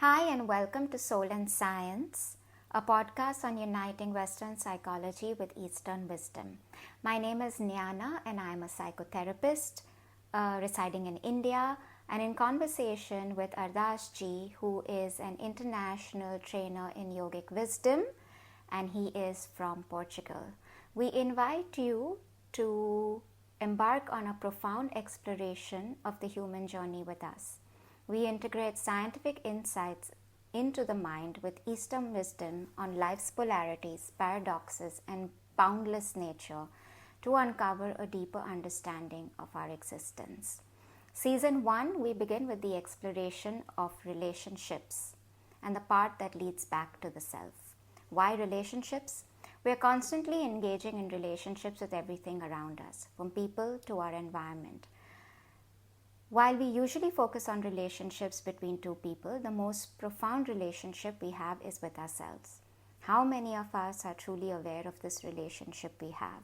Hi, and welcome to Soul and Science, a podcast on uniting Western psychology with Eastern wisdom. My name is Jnana, and I am a psychotherapist residing in India and in conversation with Ardas Ji, who is an international trainer in yogic wisdom, and he is from Portugal. We invite you to embark on a profound exploration of the human journey with us. We integrate scientific insights into the mind with Eastern wisdom on life's polarities, paradoxes, and boundless nature to uncover a deeper understanding of our existence. Season 1, we begin with the exploration of relationships and the part that leads back to the self. Why relationships? We are constantly engaging in relationships with everything around us, from people to our environment. While we usually focus on relationships between two people, the most profound relationship we have is with ourselves. How many of us are truly aware of this relationship we have?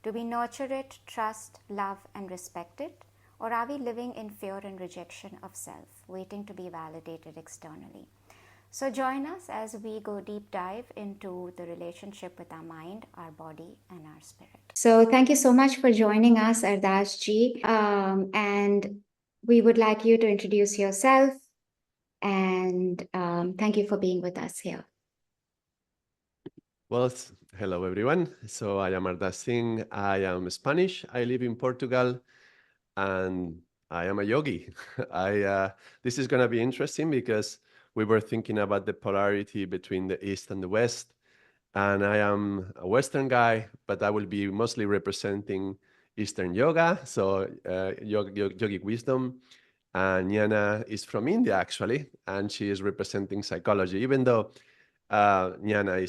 Do we nurture it, trust, love, and respect it? Or are we living in fear and rejection of self, waiting to be validated externally? So join us as we go deep dive into the relationship with our mind, our body, and our spirit. So thank you so much for joining us, Ardas Ji. And we would like you to introduce yourself, and thank you for being with us here. Well, hello everyone. So I am Ardas Singh. I am Spanish. I live in Portugal, and I am a yogi. This is going to be interesting because we were thinking about the polarity between the East and the West, and I am a Western guy, but I will be mostly representing Eastern yoga, so yogic wisdom. And Jnana is from India actually, and she is representing psychology, even though Jnana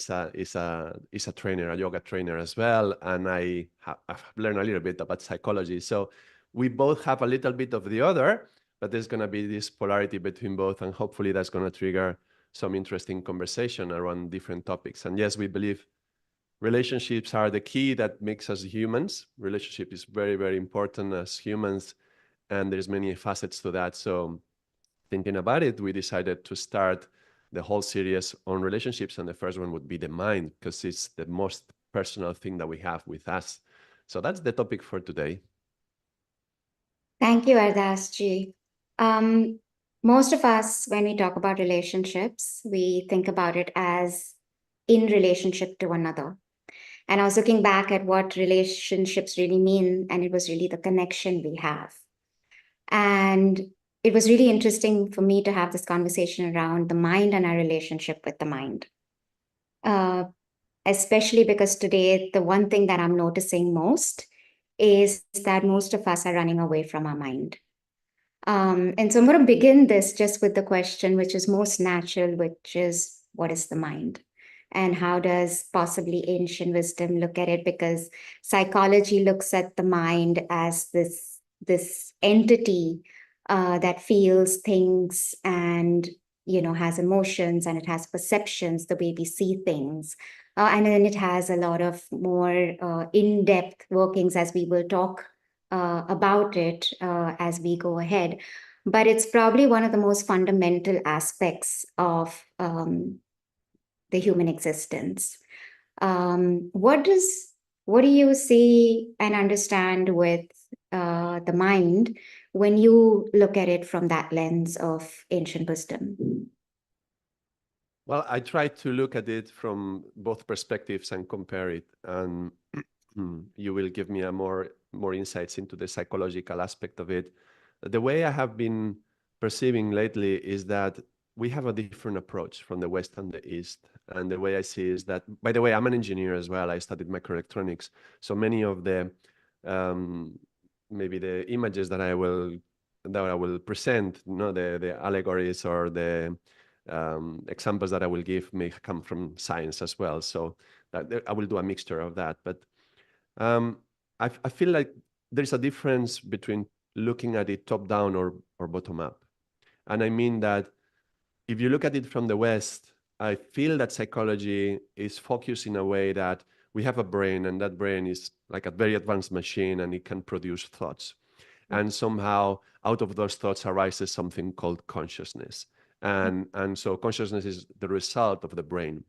is a trainer, a yoga trainer as well, and I've learned a little bit about psychology. So we both have a little bit of the other, but there's going to be this polarity between both, and hopefully that's going to trigger some interesting conversation around different topics. And yes, we believe relationships are the key that makes us humans. Relationship is very, very important as humans, and there's many facets to that. So thinking about it, we decided to start the whole series on relationships, and the first one would be the mind, because it's the most personal thing that we have with us. So that's the topic for today. Thank you, Ardas Ji. Most of us, when we talk about relationships, we think about it as in relationship to another. And I was looking back at what relationships really mean, and it was really the connection we have. And it was really interesting for me to have this conversation around the mind and our relationship with the mind. Especially because today, the one thing that I'm noticing most is that most of us are running away from our mind. And so I'm going to begin this just with the question, which is most natural, which is what is the mind? And how does possibly ancient wisdom look at it? Because psychology looks at the mind as this entity that feels things and has emotions, and it has perceptions, the way we see things. And then it has a lot of more in-depth workings, as we will talk about it as we go ahead. But it's probably one of the most fundamental aspects of the human existence. What do you see and understand with the mind when you look at it from that lens of ancient wisdom? Well, I try to look at it from both perspectives and compare it, and you will give me a more insights into the psychological aspect of it. The way I have been perceiving lately is that we have a different approach from the West and the East. And the way I see is that, by the way, I'm an engineer as well. I studied microelectronics. So many of the maybe the images that I will present, the allegories or the examples that I will give may come from science as well. So I will do a mixture of that. But I feel like there's a difference between looking at it top down or bottom up. And I mean that if you look at it from the West, I feel that psychology is focused in a way that we have a brain, and that brain is like a very advanced machine, and it can produce thoughts. And somehow out of those thoughts arises something called consciousness. And so consciousness is the result of the brain.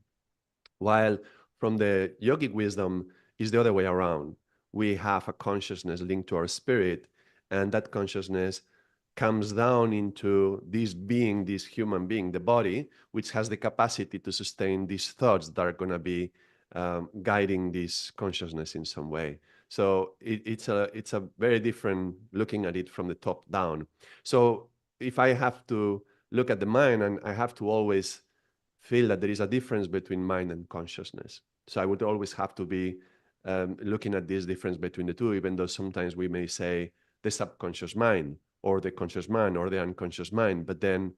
While from the yogic wisdom is the other way around. We have a consciousness linked to our spirit, and that consciousness comes down into this being, this human being, the body, which has the capacity to sustain these thoughts that are going to be guiding this consciousness in some way. So it's a very different looking at it from the top down. So if I have to look at the mind, and I have to always feel that there is a difference between mind and consciousness. So I would always have to be looking at this difference between the two, even though sometimes we may say the subconscious mind or the conscious mind or the unconscious mind. But then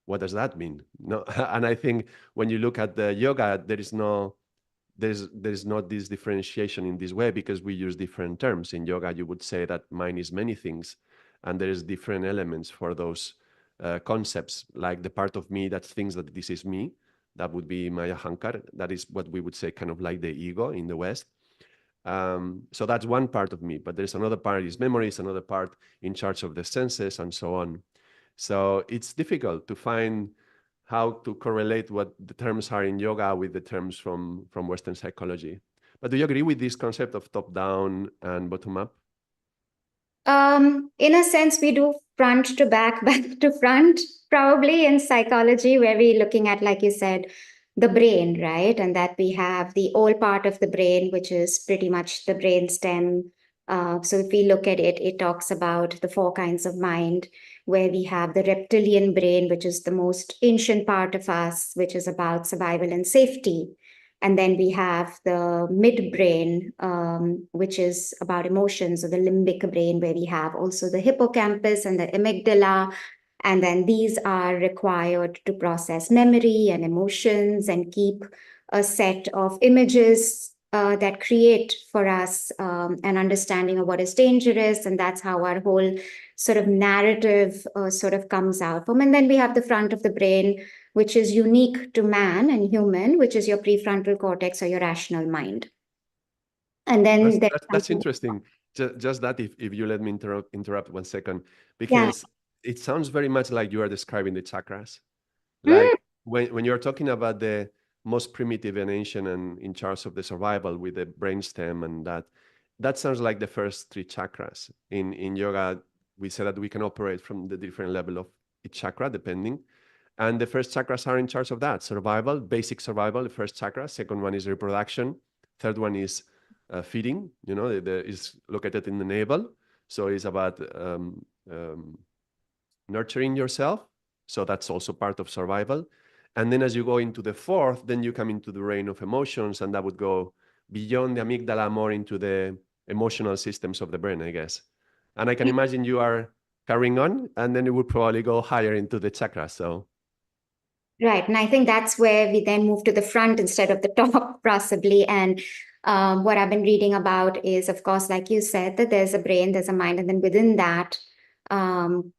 what does that mean? No, and I think when you look at the yoga, there's not this differentiation in this way, because we use different terms. In yoga, you would say that mind is many things, and there is different elements for those concepts, like the part of me that thinks that this is me. That would be my ahankar. That is what we would say kind of like the ego in the West. So that's one part of me, but there's another part is memories, another part in charge of the senses, and so on. So it's difficult to find how to correlate what the terms are in yoga with the terms from Western psychology. But do you agree with this concept of top down and bottom up? In a sense, we do front to back, back to front, probably in psychology, where we're looking at, like you said, the brain, right? And that we have the old part of the brain, which is pretty much the brain stem. So if we look at it, it talks about the four kinds of mind, where we have the reptilian brain, which is the most ancient part of us, which is about survival and safety. And then we have the midbrain, which is about emotions, or the limbic brain, where we have also the hippocampus and the amygdala. And then these are required to process memory and emotions and keep a set of images that create for us an understanding of what is dangerous. And that's how our whole sort of narrative sort of comes out from. And then we have the front of the brain, which is unique to man and human, which is your prefrontal cortex or your rational mind. And then there's That's something. interesting. Just that, if you let me interrupt 1 second, Yeah. because it sounds very much like you are describing the chakras. Mm, Like when you're talking about the most primitive and ancient and in charge of the survival with the brainstem, and that sounds like the first three chakras. In yoga, we say that we can operate from the different level of each chakra depending. And the first chakras are in charge of that: survival, basic survival, the first chakra. Second one is reproduction. Third one is feeding. Is located in the navel. So it's about nurturing yourself. So that's also part of survival. And then as you go into the fourth, then you come into the reign of emotions, and that would go beyond the amygdala, more into the emotional systems of the brain, I guess. And I can imagine you are carrying on, and then it would probably go higher into the chakras. So right. And I think that's where we then move to the front instead of the top, possibly. And what I've been reading about is, of course, like you said, that there's a brain, there's a mind, and then within that, um,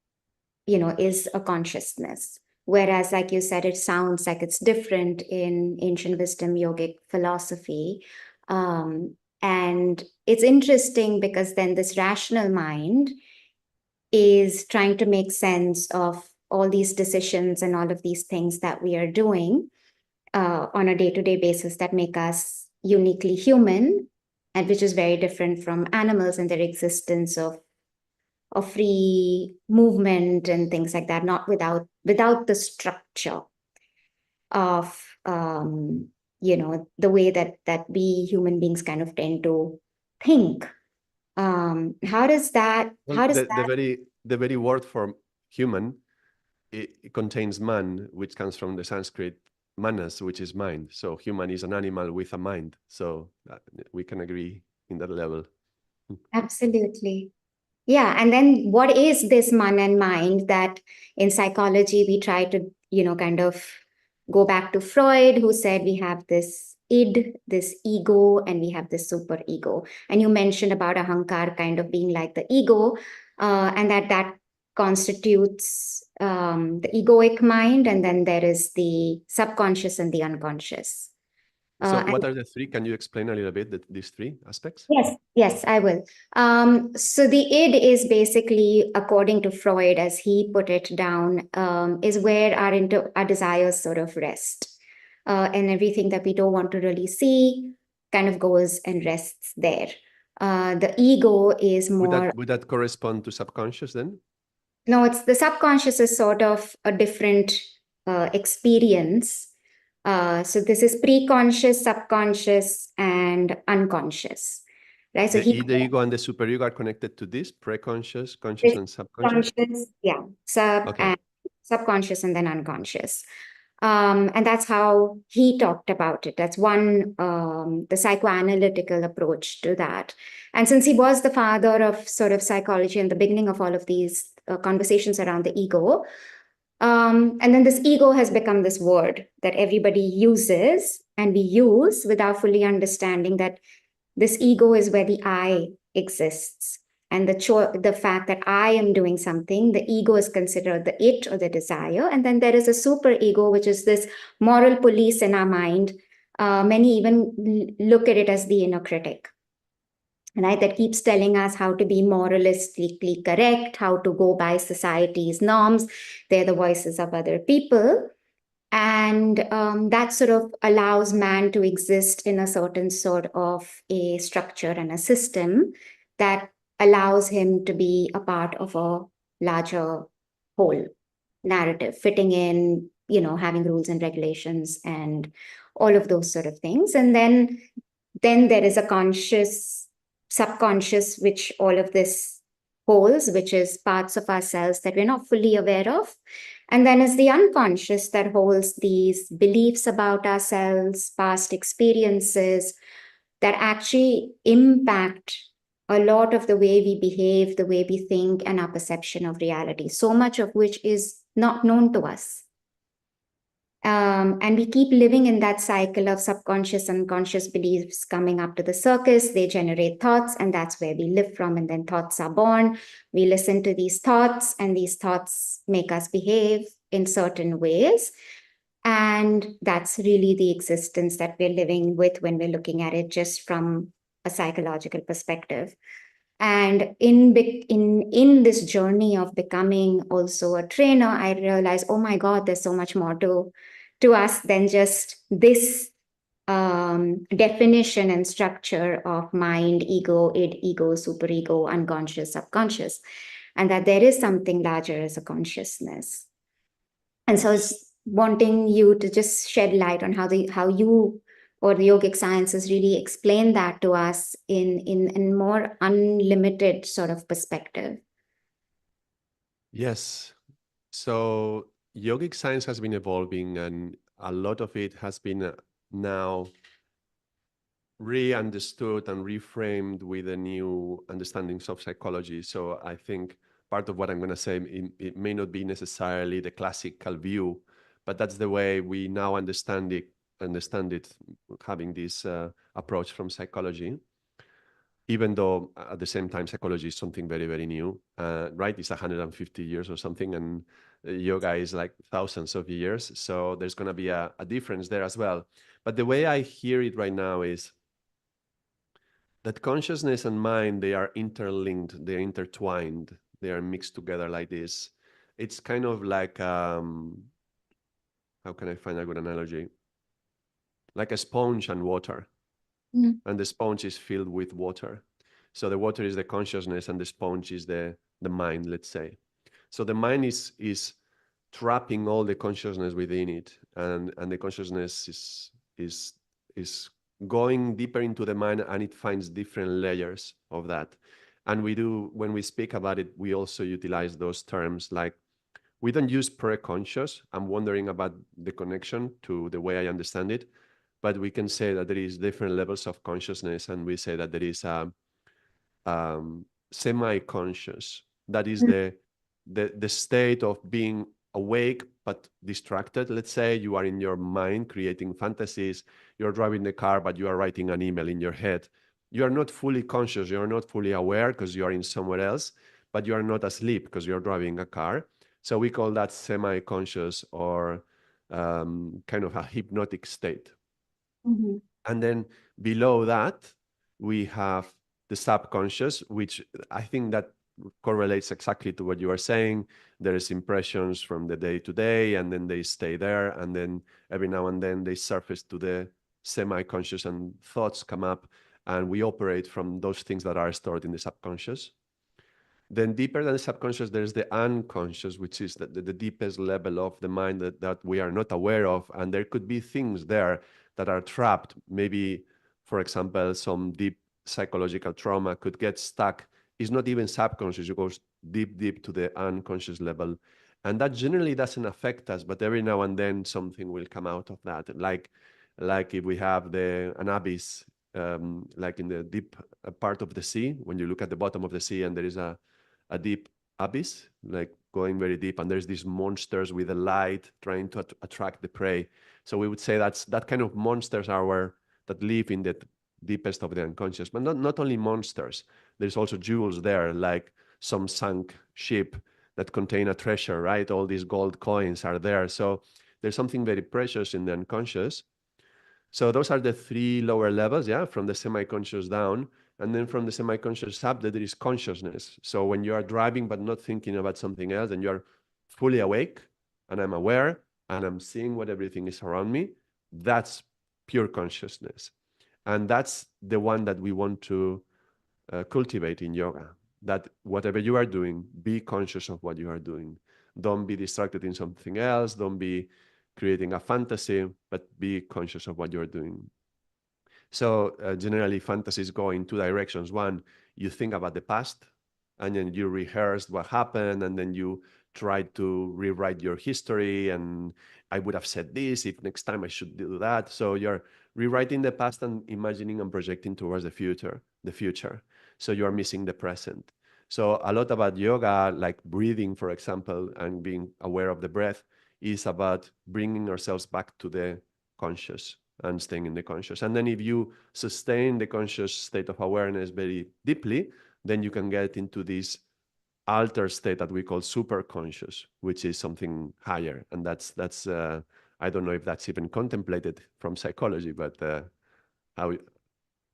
is a consciousness. Whereas, like you said, it sounds like it's different in ancient wisdom yogic philosophy. And it's interesting because then this rational mind is trying to make sense of all these decisions and all of these things that we are doing on a day-to-day basis that make us uniquely human, and which is very different from animals and their existence of free movement and things like that, not without the structure of the way that we human beings kind of tend to think. How does that well, the very word for human, it contains man, which comes from the Sanskrit manas, which is mind. So human is an animal with a mind. So we can agree in that level. absolutely. Yeah, and then what is this man and mind that in psychology we try to, kind of go back to Freud, who said we have this id, this ego, and we have this super ego. And you mentioned about ahankar kind of being like the ego, and that constitutes the egoic mind, and then there is the subconscious and the unconscious. So And what are the three? Can you explain a little bit these three aspects? yes, I will. So the id is basically, according to Freud, as he put it down, is where our desires sort of rest, and everything that we don't want to really see kind of goes and rests there. The ego is more. Would that correspond to subconscious then? No, it's the subconscious is sort of a different experience. So this is pre-conscious, subconscious, and unconscious, right? So The ego and the superego are connected to this preconscious, conscious, this and subconscious. conscious, yeah, Okay. subconscious, and then unconscious. And that's how he talked about it. That's one, the psychoanalytical approach to that. And since he was the father of sort of psychology and the beginning of all of these conversations around the ego, and then this ego has become this word that everybody uses and we use without fully understanding that this ego is where the I exists. And the fact that I am doing something, the ego is considered the it or the desire. And then there is a super ego, which is this moral police in our mind. Many even look at it as the inner critic, right? That keeps telling us how to be moralistically correct, how to go by society's norms. They're the voices of other people. And that sort of allows man to exist in a certain sort of a structure and a system that allows him to be a part of a larger whole narrative, fitting in, having rules and regulations and all of those sort of things. And then there is a conscious, subconscious, which all of this holds, which is parts of ourselves that we're not fully aware of. And then is the unconscious that holds these beliefs about ourselves, past experiences that actually impact a lot of the way we behave, the way we think, and our perception of reality, so much of which is not known to us. And we keep living in that cycle of subconscious, unconscious beliefs coming up to the surface. They generate thoughts, and that's where we live from. And then thoughts are born. We listen to these thoughts, and these thoughts make us behave in certain ways. And that's really the existence that we're living with when we're looking at it just from a psychological perspective. And in this journey of becoming also a trainer, I realized, oh my God, there's so much more to us than just this definition and structure of mind, ego, id, ego, superego, unconscious, subconscious, and that there is something larger as a consciousness. And so I was wanting you to just shed light on how you or the yogic sciences really explain that to us in more unlimited sort of perspective. Yes. So yogic science has been evolving, and a lot of it has been now re-understood and reframed with the new understandings of psychology. So I think part of what I'm going to say, it may not be necessarily the classical view, but that's the way we now understand it, having this approach from psychology. Even though at the same time psychology is something very, very new, right? It's 150 years or something, and yoga is like thousands of years. So there's going to be a difference there as well. But the way I hear it right now is that consciousness and mind, they are interlinked, they're intertwined, they are mixed together like this. It's kind of like, how can I find a good analogy? Like a sponge and water. And the sponge is filled with water. So the water is the consciousness and the sponge is the mind, let's say. So the mind is trapping all the consciousness within it, and the consciousness is going deeper into the mind, and it finds different layers of that. And when we speak about it, we also utilize those terms like, we don't use pre-conscious. I'm wondering about the connection to the way I understand it, but we can say that there is different levels of consciousness, and we say that there is a semi-conscious. That is the state of being awake but distracted. Let's say you are in your mind creating fantasies. You're driving the car, but you are writing an email in your head. You are not fully conscious. You are not fully aware because you are in somewhere else, but you are not asleep because you're driving a car. So we call that semi-conscious, or kind of a hypnotic state. Mm-hmm. And then below that, we have the subconscious, which I think that correlates exactly to what you are saying. There is impressions from the day to day, and then they stay there. And then every now and then they surface to the semi-conscious and thoughts come up. And we operate from those things that are stored in the subconscious. Then deeper than the subconscious, there's the unconscious, which is the deepest level of the mind that we are not aware of. And there could be things there that are trapped. Maybe, for example, some deep psychological trauma could get stuck. It's not even subconscious. It goes deep, deep to the unconscious level. And that generally doesn't affect us, but every now and then something will come out of that. Like if we have an abyss, like in the deep part of the sea, when you look at the bottom of the sea and there is a deep abyss, like going very deep, and there's these monsters with a light trying to attract the prey. So we would say that kind of monsters are that live in the deepest of the unconscious, but not only monsters. There's also jewels there, like some sunk ship that contain a treasure, right? All these gold coins are there. So there's something very precious in the unconscious. So those are the three lower levels, yeah, from the semi-conscious down. And then from the semi-conscious up, there is consciousness. So when you are driving but not thinking about something else, and you're fully awake, and I'm aware, and I'm seeing what everything is around me, that's pure consciousness. And that's the one that we want to cultivate in yoga. That whatever you are doing, be conscious of what you are doing. Don't be distracted in something else. Don't be creating a fantasy, but be conscious of what you're doing. So generally, fantasies go in two directions. One, you think about the past, and then you rehearse what happened, and then you try to rewrite your history. And I would have said this, if next time I should do that. So you're rewriting the past and imagining and projecting towards the future. So you are missing the present. So a lot about yoga, like breathing, for example, and being aware of the breath, is about bringing ourselves back to the conscious and staying in the conscious. And then if you sustain the conscious state of awareness very deeply, then you can get into this altered state that we call super conscious, which is something higher. And that's I don't know if that's even contemplated from psychology, but how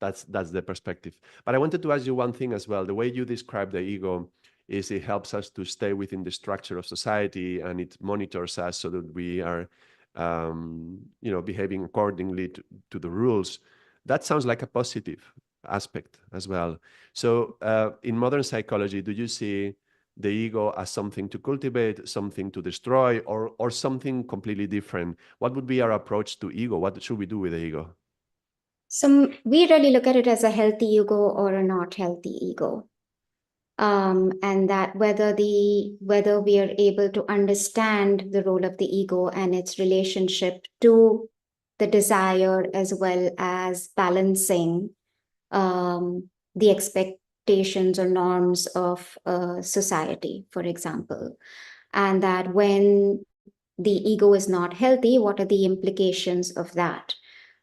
that's the perspective. But I wanted to ask you one thing as well. The way you describe the ego is it helps us to stay within the structure of society, and it monitors us so that we are behaving accordingly to the rules. That sounds like a positive aspect as well. So in modern psychology, do you see the ego as something to cultivate, something to destroy, or something completely different? What would be our approach to ego? What should we do with the ego? So we really look at it as a healthy ego or a not healthy ego. And that whether we are able to understand the role of the ego and its relationship to the desire, as well as balancing the expectations or norms of society, for example. And that when the ego is not healthy, what are the implications of that?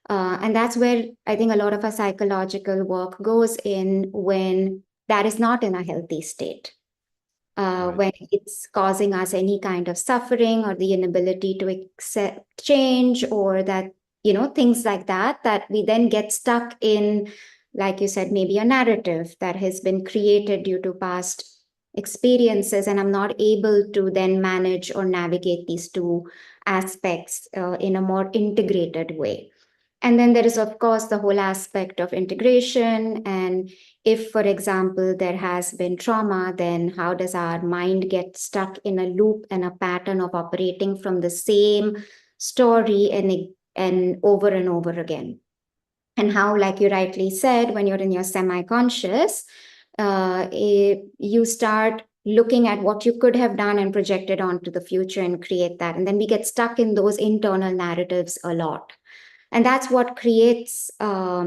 And that's where I think a lot of our psychological work goes in, when that is not in a healthy state, Right. when it's causing us any kind of suffering or the inability to accept change, or that, things like that, that we then get stuck in, like you said, maybe a narrative that has been created due to past experiences, and I'm not able to then manage or navigate these two aspects in a more integrated way. And then there is, of course, the whole aspect of integration. And if, for example, there has been trauma, then how does our mind get stuck in a loop and a pattern of operating from the same story and over again? And how, like you rightly said, when you're in your semi-conscious, you start looking at what you could have done and project it onto the future and create that. And then we get stuck in those internal narratives a lot. And that's what creates a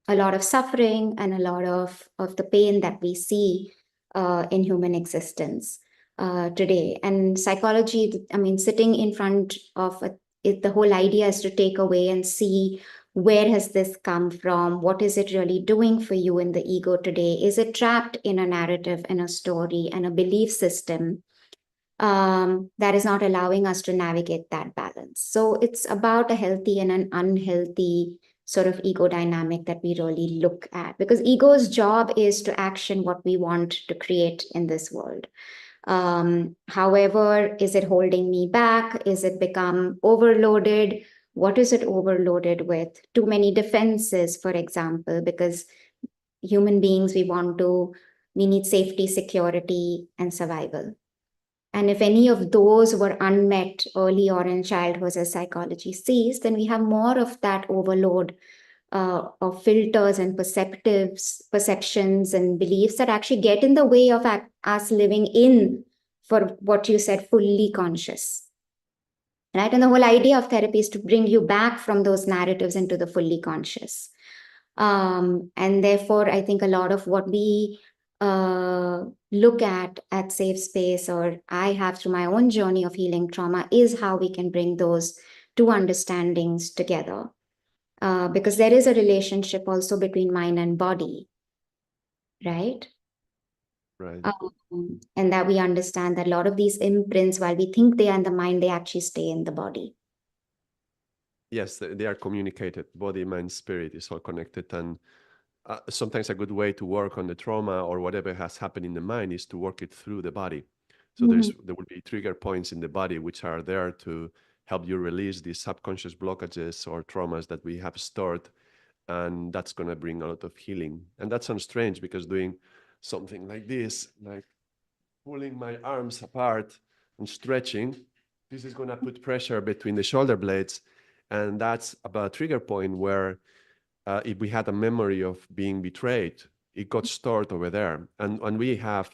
lot of suffering and a lot of the pain that we see in human existence today. And psychology, I mean, sitting in front of the whole idea is to take away and see, where has this come from? What is it really doing for you in the ego today? Is it trapped in a narrative and a story and a belief system that is not allowing us to navigate that balance? So it's about a healthy and an unhealthy sort of ego dynamic that we really look at, because ego's job is to action what we want to create in this world. However, is it holding me back? Is it become overloaded? What is it overloaded with? Too many defenses, for example, because human beings, we need safety, security, and survival. And if any of those were unmet early or in childhood, as psychology sees, then we have more of that overload of filters and perceptions and beliefs that actually get in the way of us living in, for what you said, fully conscious. Right? And the whole idea of therapy is to bring you back from those narratives into the fully conscious. And therefore, I think a lot of what we look at Safe Space, or I have through my own journey of healing trauma, is how we can bring those two understandings together. Because there is a relationship also between mind and body, right? Right. And that we understand that a lot of these imprints, while we think they are in the mind, they actually stay in the body. Yes, they are communicated. Body, mind, spirit is all connected. And sometimes a good way to work on the trauma or whatever has happened in the mind is to work it through the body. So Mhm. there will be trigger points in the body which are there to help you release these subconscious blockages or traumas that we have stored. And that's going to bring a lot of healing. And that sounds strange, because doing something like this, like pulling my arms apart and stretching, this is going to put pressure between the shoulder blades. And that's about a trigger point where if we had a memory of being betrayed, it got stored over there. And we have,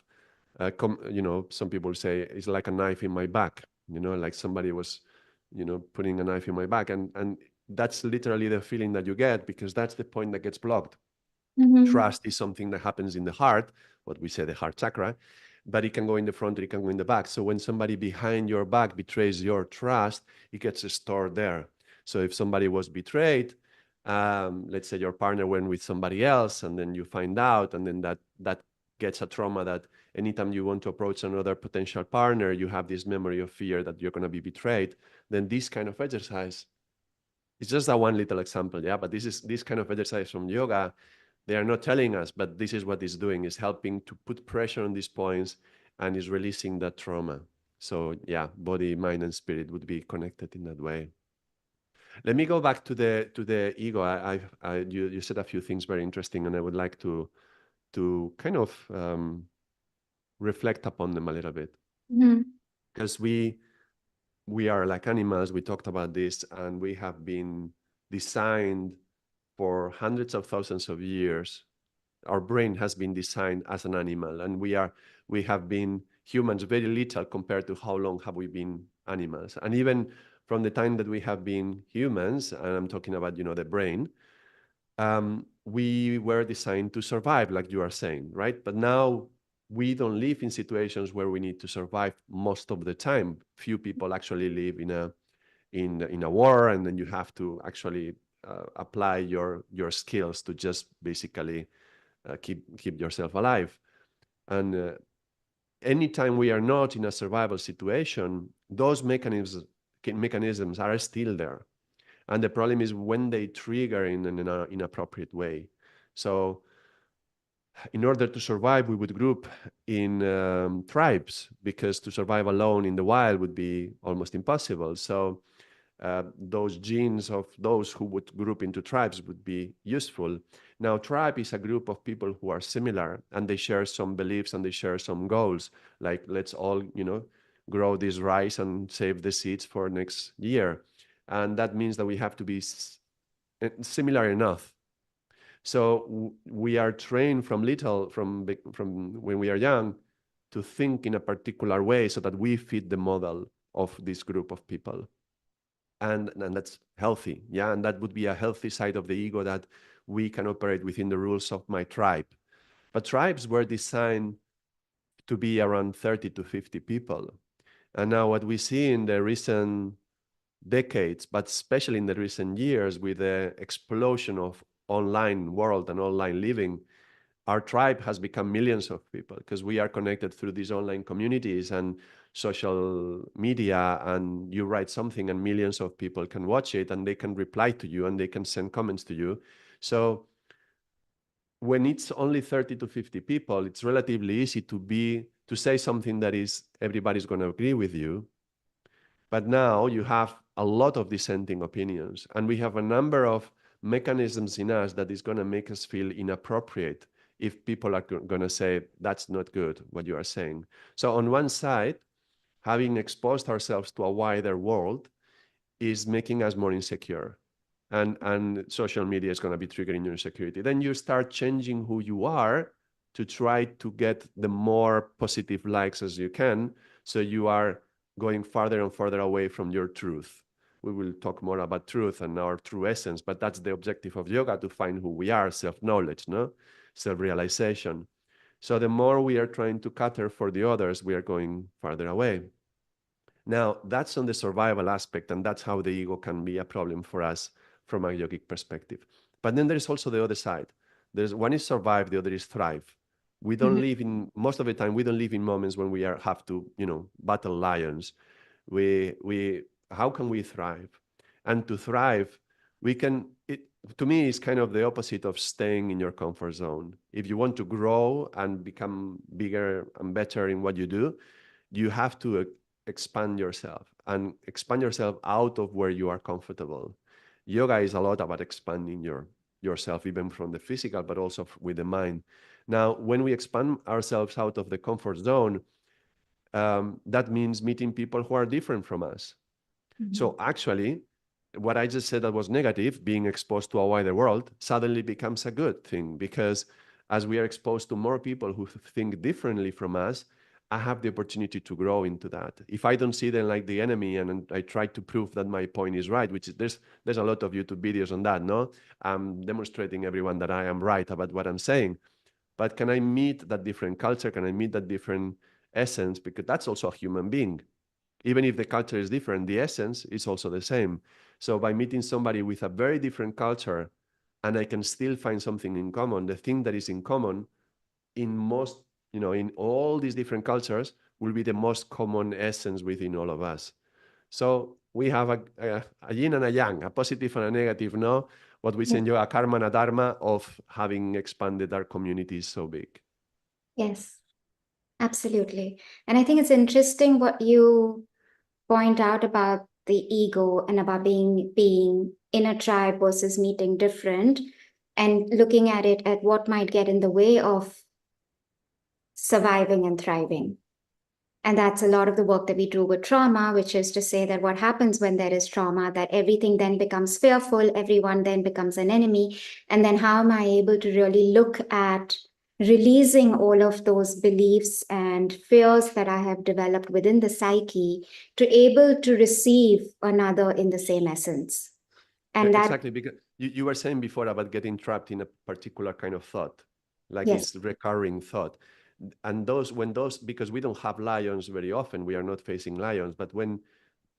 some people say it's like a knife in my back, like somebody was, putting a knife in my back. And that's literally the feeling that you get, because that's the point that gets blocked. Trust is something that happens in the heart, what we say the heart chakra, but it can go in the front, it can go in the back. So when somebody behind your back betrays your trust, it gets stored there. So if somebody was betrayed, let's say your partner went with somebody else, and then you find out, and then that gets a trauma that anytime you want to approach another potential partner, you have this memory of fear that you're going to be betrayed. Then this kind of exercise, it's just a one little example, yeah, but this kind of exercise from yoga, they are not telling us, but this is what it's doing, is helping to put pressure on these points and is releasing that trauma. So yeah, body, mind, and spirit would be connected in that way. Let me go back to the ego. You said a few things very interesting, and I would like to kind of reflect upon them a little bit, because we are like animals. We talked about this, and we have been designed for hundreds of thousands of years. Our brain has been designed as an animal, and we have been humans very little compared to how long have we been animals. And even from the time that we have been humans, and I'm talking about the brain, we were designed to survive, like you are saying, right? But now we don't live in situations where we need to survive most of the time. Few people actually live in a war, and then you have to actually apply your skills to just basically keep yourself alive. And anytime we are not in a survival situation, those mechanisms are still there. And the problem is when they trigger in an inappropriate way. So in order to survive, we would group in tribes, because to survive alone in the wild would be almost impossible. So those genes of those who would group into tribes would be useful. Now, tribe is a group of people who are similar, and they share some beliefs and they share some goals. Like, let's all, grow this rice and save the seeds for next year. And that means that we have to be similar enough. So we are trained from when we are young to think in a particular way so that we fit the model of this group of people. And that's healthy, yeah, and that would be a healthy side of the ego, that we can operate within the rules of my tribe. But tribes were designed to be around 30 to 50 people. And now what we see in the recent decades, but especially in the recent years, with the explosion of online world and online living, our tribe has become millions of people, because we are connected through these online communities, and social media and you write something and millions of people can watch it and they can reply to you and they can send comments to you. So when it's only 30 to 50 people, it's relatively easy to say something that is everybody's going to agree with you. But now you have a lot of dissenting opinions, and we have a number of mechanisms in us that is going to make us feel inappropriate if people are going to say, that's not good, what you are saying. So on one side, having exposed ourselves to a wider world is making us more insecure. And social media is going to be triggering your insecurity. Then you start changing who you are to try to get the more positive likes as you can. So you are going farther and farther away from your truth. We will talk more about truth and our true essence, but that's the objective of yoga, to find who we are, self-knowledge, no? Self-realization. So the more we are trying to cater for the others, we are going farther away. Now, that's on the survival aspect, and that's how the ego can be a problem for us from a yogic perspective. But then there's also the other side. There's one is survive, the other is thrive. We don't live in, most of the time, we don't live in moments when we have to, battle lions. We how can we thrive? And to thrive, we can, to me, it's kind of the opposite of staying in your comfort zone. If you want to grow and become bigger and better in what you do, you have to expand yourself and expand yourself out of where you are comfortable. Yoga is a lot about expanding yourself, even from the physical, but also with the mind. Now, when we expand ourselves out of the comfort zone, that means meeting people who are different from us. So actually, what I just said that was negative, being exposed to a wider world, suddenly becomes a good thing, because as we are exposed to more people who think differently from us, I have the opportunity to grow into that. If I don't see them like the enemy and I try to prove that my point is right, which is there's a lot of YouTube videos on that, no? I'm demonstrating everyone that I am right about what I'm saying. But can I meet that different culture? Can I meet that different essence? Because that's also a human being. Even if the culture is different, the essence is also the same. So by meeting somebody with a very different culture, and I can still find something in common, the thing that is in common in most, in all these different cultures will be the most common essence within all of us. So we have a yin and a yang, a positive and a negative, no? What we say in yoga, a karma and a dharma of having expanded our communities so big. Yes, absolutely. And I think it's interesting what you point out about the ego and about being in a tribe versus meeting different, and looking at it at what might get in the way of surviving and thriving. And that's a lot of the work that we do with trauma, which is to say that what happens when there is trauma, that everything then becomes fearful, everyone then becomes an enemy. And then how am I able to really look at releasing all of those beliefs and fears that I have developed within the psyche to able to receive another in the same essence. And that, Exactly, because you were saying before about getting trapped in a particular kind of thought, like yes, this recurring thought. And because we don't have lions very often, we are not facing lions, but when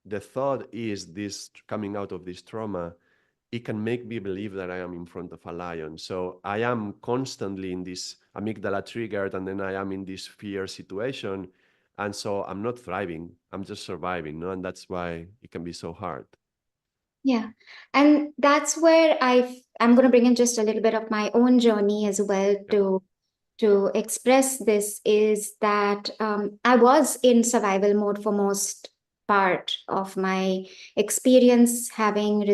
the thought is this coming out of this trauma, it can make me believe that I am in front of a lion. So I am constantly in this amygdala triggered, and then I am in this fear situation. And so I'm not thriving, I'm just surviving, no? And that's why it can be so hard. yeah. And that's where I'm going to bring in just a little bit of my own journey as well to express this, is that I was in survival mode for most part of my experience, having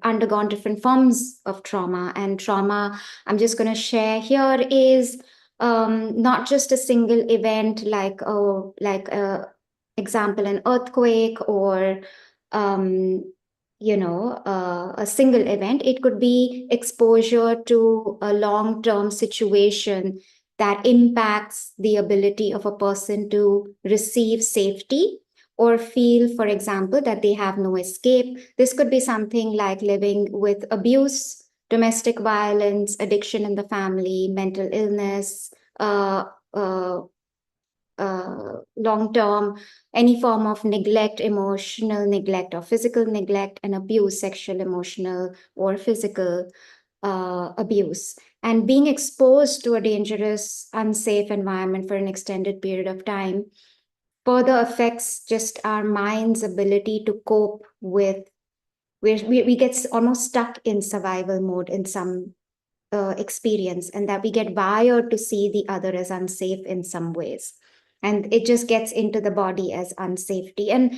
undergone different forms of trauma. And trauma I'm just going to share here is not just a single event, like example, an earthquake, or um, a single event. It could be exposure to a long term situation that impacts the ability of a person to receive safety or feel, for example, that they have no escape. This could be something like living with abuse, domestic violence, addiction in the family, mental illness, uh, uh, long term, any form of neglect, emotional neglect or physical neglect, and abuse, sexual, emotional, or physical abuse. And being exposed to a dangerous, unsafe environment for an extended period of time further affects just our mind's ability to cope with, we get almost stuck in survival mode in some experience, and that we get wired to see the other as unsafe in some ways, and it just gets into the body as unsafety. And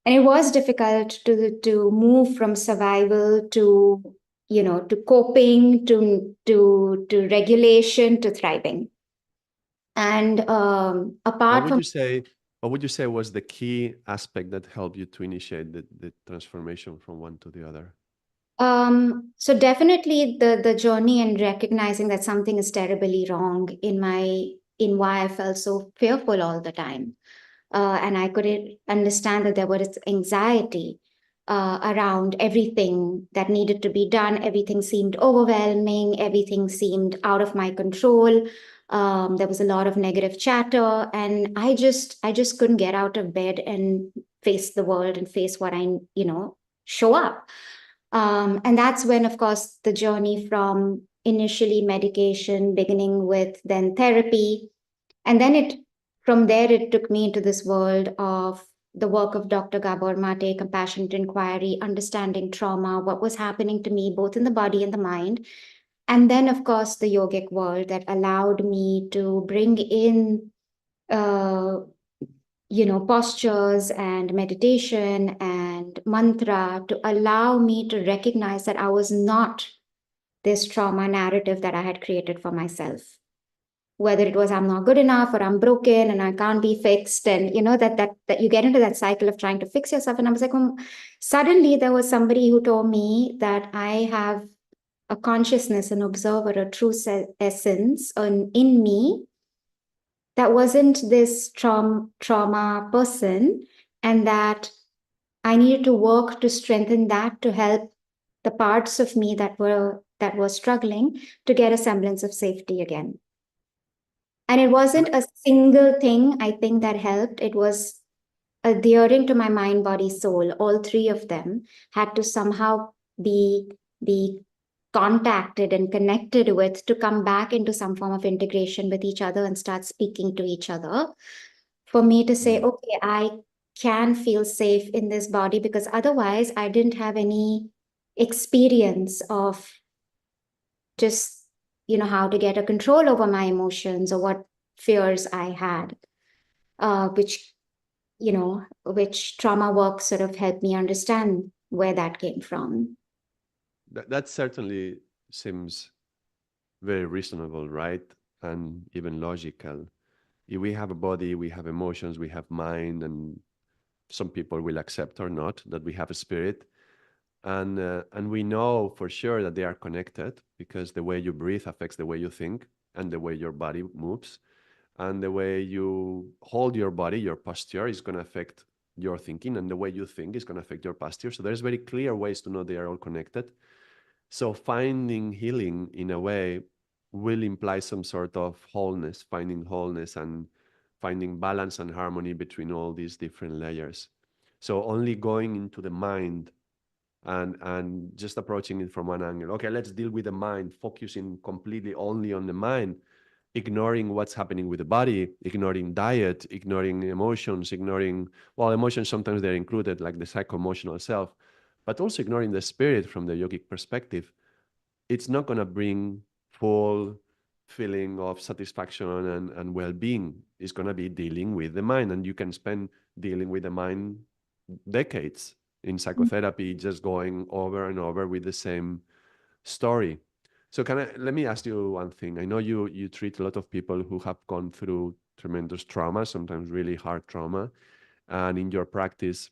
it was difficult to move from survival to, to coping, to regulation, to thriving. And What apart would from you say? What would you say was the key aspect that helped you to initiate the transformation from one to the other? so definitely the journey and recognizing that something is terribly wrong in why I felt so fearful all the time. And I couldn't understand that there was anxiety around everything that needed to be done. Everything seemed overwhelming. Everything seemed out of my control. There was a lot of negative chatter, and I just couldn't get out of bed and face the world and face what show up. And that's when, of course, the journey from initially medication, beginning with then therapy, and then from there, it took me into this world of the work of Dr. Gabor Mate, compassionate inquiry, understanding trauma, what was happening to me, both in the body and the mind. And then, of course, the yogic world that allowed me to bring in, uh, postures and meditation and mantra to allow me to recognize that I was not this trauma narrative that I had created for myself, whether it was I'm not good enough or I'm broken and I can't be fixed. And that you get into that cycle of trying to fix yourself. And I was like, suddenly there was somebody who told me that I have a consciousness, an observer, a true essence in me that wasn't this trauma person, and that I needed to work to strengthen that, to help the parts of me that were struggling to get a semblance of safety again. And it wasn't a single thing, I think, that helped. It was adhering to my mind, body, soul. All three of them had to somehow be contacted and connected with to come back into some form of integration with each other and start speaking to each other. For me to say, Mm. okay, I can feel safe in this body, because otherwise I didn't have any experience of just how to get a control over my emotions or what fears I had, which which trauma work sort of helped me understand where that came from. That certainly seems very reasonable, right? And even logical. If we have a body, we have emotions, we have mind, and some people will accept or not that we have a spirit. And we know for sure that they are connected because the way you breathe affects the way you think and the way your body moves. And the way you hold your body, your posture, is going to affect your thinking, and the way you think is going to affect your posture. So there's very clear ways to know they are all connected. So finding healing in a way will imply some sort of wholeness, finding wholeness and finding balance and harmony between all these different layers. So only going into the mind and just approaching it from one angle. Okay, let's deal with the mind, focusing completely only on the mind, ignoring what's happening with the body, ignoring diet, ignoring emotions, ignoring, well, emotions sometimes they're included, like the psycho-emotional self, but also ignoring the spirit from the yogic perspective. It's not going to bring full feeling of satisfaction and well-being. It's going to be dealing with the mind, and you can spend dealing with the mind decades in psychotherapy, just going over and over with the same story. So let me ask you one thing. I know you treat a lot of people who have gone through tremendous trauma, sometimes really hard trauma. And in your practice,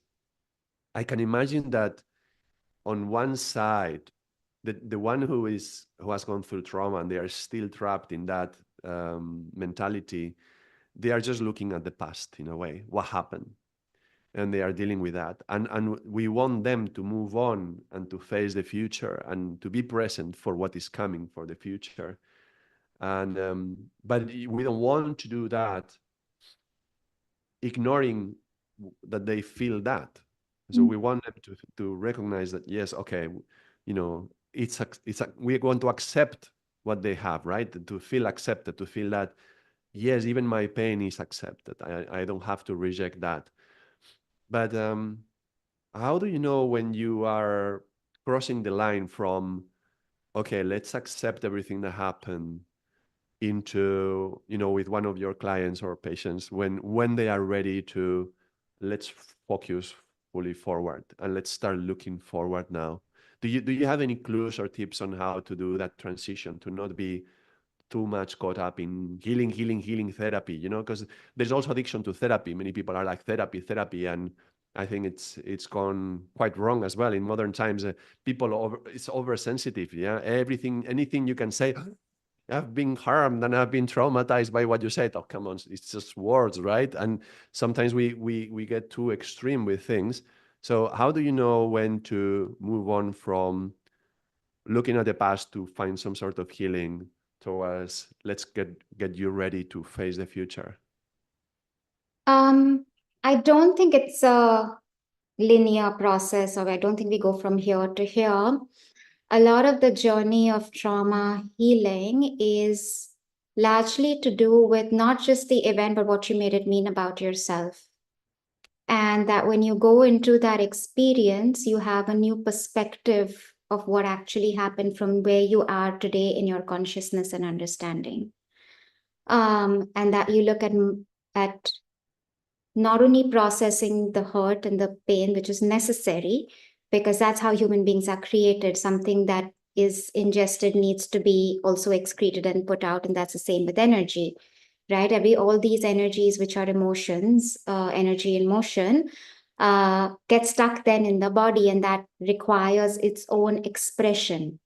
I can imagine that on one side, the one who has gone through trauma and they are still trapped in that mentality, they are just looking at the past in a way, what happened, and they are dealing with that. And we want them to move on and to face the future and to be present for what is coming for the future. And but we don't want to do that ignoring that they feel that. So we want them to recognize that, yes, okay, it's a, we want to accept what they have, right? To feel accepted, to feel that yes, even my pain is accepted. I don't have to reject that. But how do you know when you are crossing the line from, okay, let's accept everything that happened, into, with one of your clients or patients, when they are ready to, let's focus fully forward and let's start looking forward now? Do you have any clues or tips on how to do that transition, to not be too much caught up in healing therapy, because there's also addiction to therapy. Many people are like therapy, and I think it's gone quite wrong as well in modern times. It's oversensitive. Yeah, anything you can say, I've been harmed and I've been traumatized by what you said. Oh, come on, it's just words, right? And sometimes we get too extreme with things. So how do you know when to move on from looking at the past to find some sort of healing towards, let's get you ready to face the future? Um, I don't think it's a linear process, or I don't think we go from here to here. A lot of the journey of trauma healing is largely to do with not just the event, but what you made it mean about yourself. And that when you go into that experience, you have a new perspective of what actually happened from where you are today in your consciousness and understanding. And that you look at not only processing the hurt and the pain, which is necessary, because that's how human beings are created. Something that is ingested needs to be also excreted and put out, and that's the same with energy, right? All these energies, which are emotions, energy in motion, get stuck then in the body, and that requires its own expression.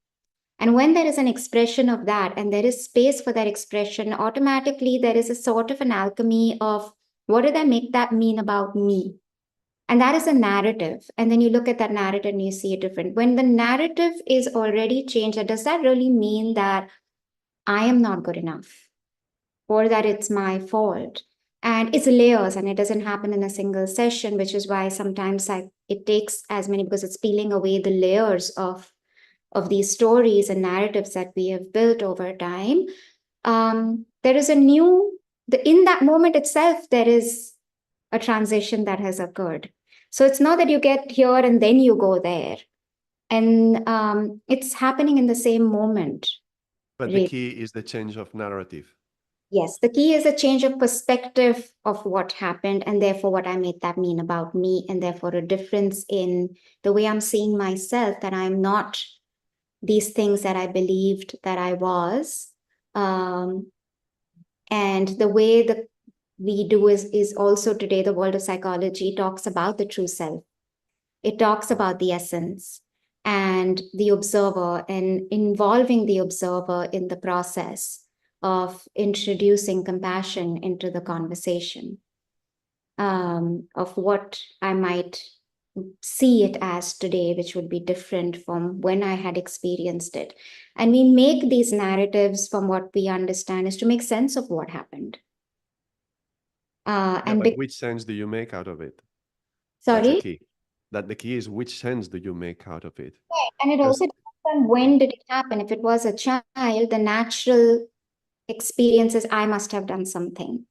And when there is an expression of that, and there is space for that expression, automatically there is a sort of an alchemy of, what did I make that mean about me? And that is a narrative. And then you look at that narrative and you see it different. When the narrative is already changed, does that really mean that I am not good enough or that it's my fault? And it's layers, and it doesn't happen in a single session, which is why sometimes it takes as many, because it's peeling away the layers of these stories and narratives that we have built over time. There is a new, in that moment itself, there is a transition that has occurred. So it's not that you get here and then you go there. And it's happening in the same moment, But the really. key is the change of narrative. Yes, the key is a change of perspective of what happened, and therefore what I made that mean about me, and therefore a difference in the way I'm seeing myself, that I'm not these things that I believed that I was. And the way that we do is also today, the world of psychology talks about the true self. It talks about the essence and the observer, and involving the observer in the process of introducing compassion into the conversation, of what I might see it as today, which would be different from when I had experienced it. And we make these narratives from what we understand is to make sense of what happened. Yeah, And but which sense do you make out of it? That's the sorry. key. That the key is, which sense do you make out of it? Right. And it Because also depends on when did it happen. If it was a child, the natural experience is I must have done something.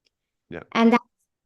yeah, And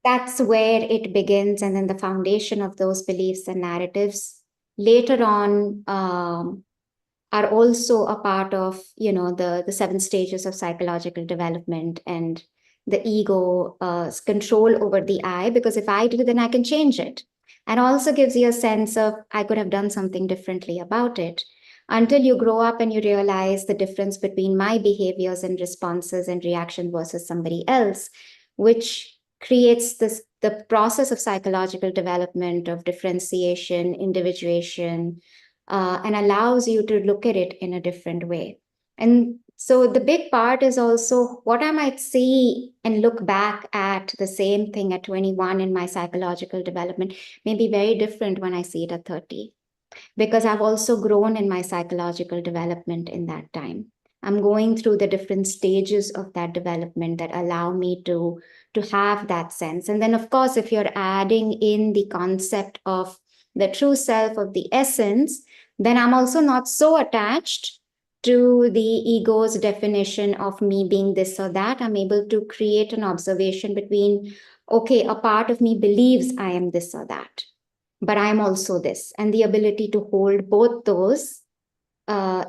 that's where it begins. And then the foundation of those beliefs and narratives later on are also a part of, the 7 stages of psychological development, and the ego control over the I, because if I do, then I can change it. And also gives you a sense of, I could have done something differently about it, until you grow up and you realize the difference between my behaviors and responses and reaction versus somebody else, which creates the process of psychological development of differentiation, individuation, and allows you to look at it in a different way. And so the big part is also what I might see and look back at the same thing at 21 in my psychological development may be very different when I see it at 30, because I've also grown in my psychological development in that time. I'm going through the different stages of that development that allow me to have that sense. And then, of course, if you're adding in the concept of the true self, of the essence, then I'm also not so attached to the ego's definition of me being this or that. I'm able to create an observation between, okay, a part of me believes I am this or that, but I'm also this, and the ability to hold both those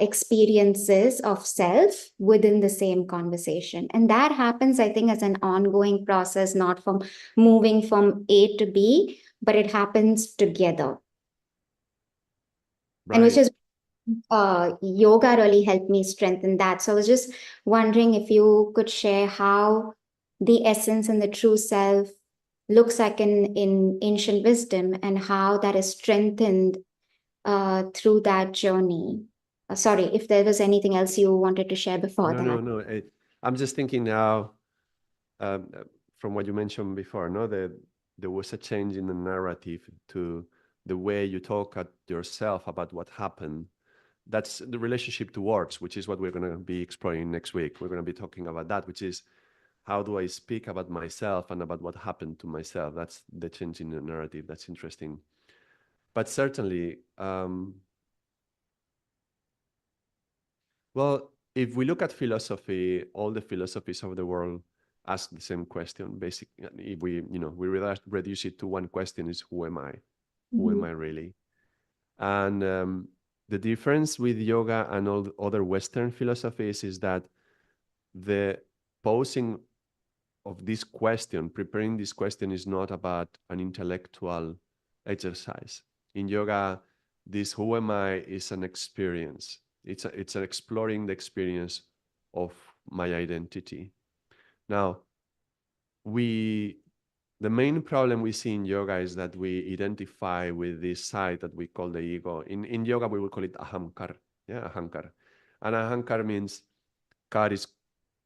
experiences of self within the same conversation. And that happens, I think, as an ongoing process, not from moving from A to B, but it happens together. And which Right. is yoga really helped me strengthen that. So I was just wondering if you could share how the essence and the true self looks like in ancient wisdom, and how that is strengthened through that journey. Sorry, if there was anything else you wanted to share before No, no, that. no. I'm just thinking now, um, uh, from what you mentioned before, no, that there was a change in the narrative to the way you talk at yourself about what happened. That's the relationship to words, which is what we're going to be exploring next week. We're going to be talking about that, which is how do I speak about myself and about what happened to myself. That's the change in the narrative. That's interesting. But certainly, well, if we look at philosophy, all the philosophies of the world ask the same question. Basically, if we reduce it to one question: is who am I? Who am Mhm. I really? And the difference with yoga and all the other Western philosophies is that the posing of this question, preparing this question, is not about an intellectual exercise. In yoga, this who am I is an experience. It's an exploring the experience of my identity. Now, we the main problem we see in yoga is that we identify with this side that we call the ego. In yoga, we will call it ahamkar. Yeah, ahankar. And ahankar means kar is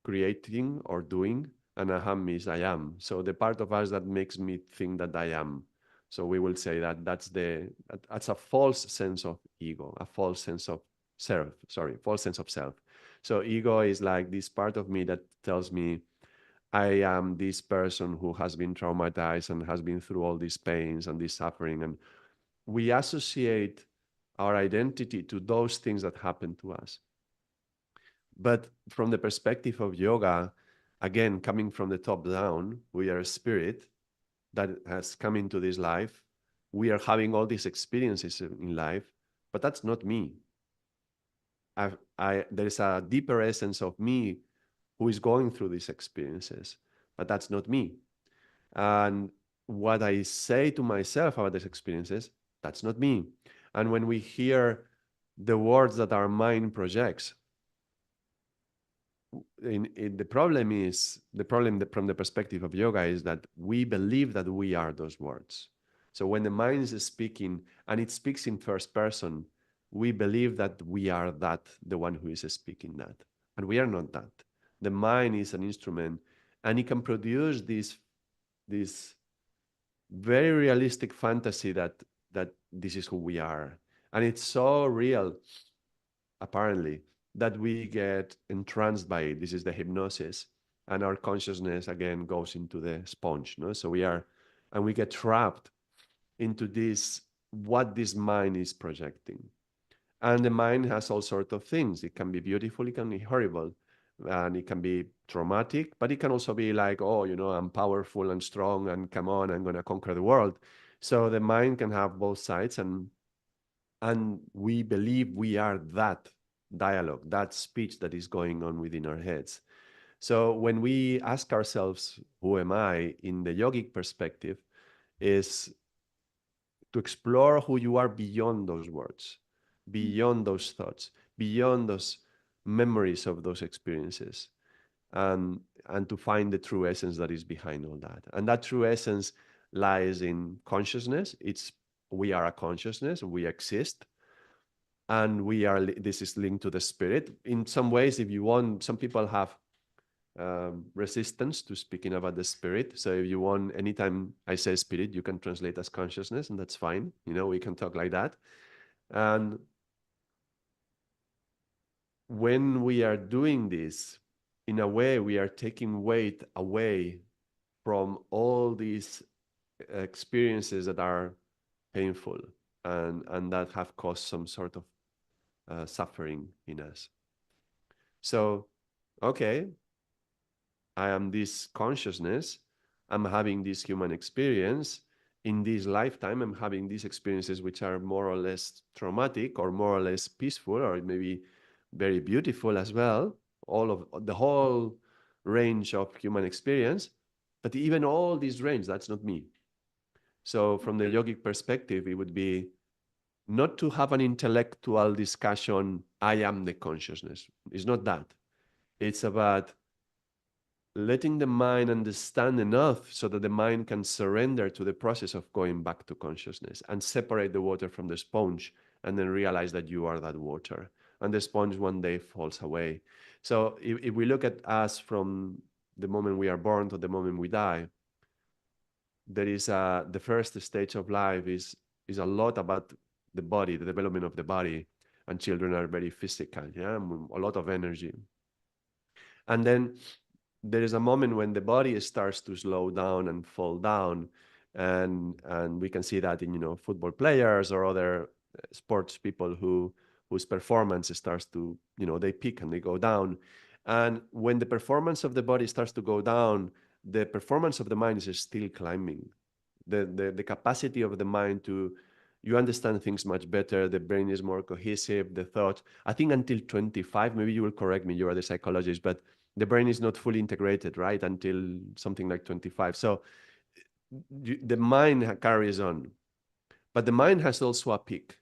creating or doing, and aham means I am. So the part of us that makes me think that I am. So we will say that that's a false sense of ego, a false sense of self. Sorry, false sense of self. So ego is like this part of me that tells me I am this person who has been traumatized and has been through all these pains and this suffering. And we associate our identity to those things that happen to us. But from the perspective of yoga, again, coming from the top down, we are a spirit that has come into this life. We are having all these experiences in life, but that's not me. There's a deeper essence of me who is going through these experiences, but that's not me. And what I say to myself about these experiences, that's not me. And when we hear the words that our mind projects, the problem is from the perspective of yoga is that we believe that we are those words. So when the mind is speaking and it speaks in first person, we believe that we are that, the one who is speaking that, and we are not that. The mind is an instrument, and it can produce this very realistic fantasy that this is who we are, and it's so real apparently that we get entranced by it. This is the hypnosis, and our consciousness again goes into the sponge, no? So we get trapped into this what this mind is projecting. And the mind has all sorts of things. It can be beautiful, it can be horrible, and it can be traumatic, but it can also be like, oh, I'm powerful and strong, and come on, I'm going to conquer the world. So the mind can have both sides, and we believe we are that dialogue, that speech that is going on within our heads. So when we ask ourselves, who am I, in the yogic perspective, is to explore who you are beyond those words, beyond those thoughts, beyond those memories of those experiences, and to find the true essence that is behind all that. And that true essence lies in consciousness. We are a consciousness, we exist, and this is linked to the spirit. In some ways, if you want, some people have resistance to speaking about the spirit. So if you want, anytime I say spirit, you can translate as consciousness, and that's fine. We can talk like that. And when we are doing this, in a way, we are taking weight away from all these experiences that are painful and that have caused some sort of suffering in us. So, okay, I am this consciousness. I'm having this human experience. In this lifetime, I'm having these experiences which are more or less traumatic or more or less peaceful or maybe very beautiful as well. All of the whole range of human experience. But even all this range, that's not me. So, from the yogic perspective, it would be not to have an intellectual discussion, I am the consciousness. It's not that. It's about letting the mind understand enough so that the mind can surrender to the process of going back to consciousness and separate the water from the sponge and then realize that you are that water. And the sponge one day falls away. So if we look at us from the moment we are born to the moment we die, there is the first stage of life is a lot about the body, the development of the body, and children are very physical, yeah, a lot of energy. And then there is a moment when the body starts to slow down and fall down, and we can see that in football players or other sports people whose performance starts to they peak and they go down. And when the performance of the body starts to go down, the performance of the mind is still climbing. The capacity of the mind to you understand things much better, the brain is more cohesive, the thought, I think until 25, maybe you will correct me, you are the psychologist, but the brain is not fully integrated, right, until something like 25. So the mind carries on, but the mind has also a peak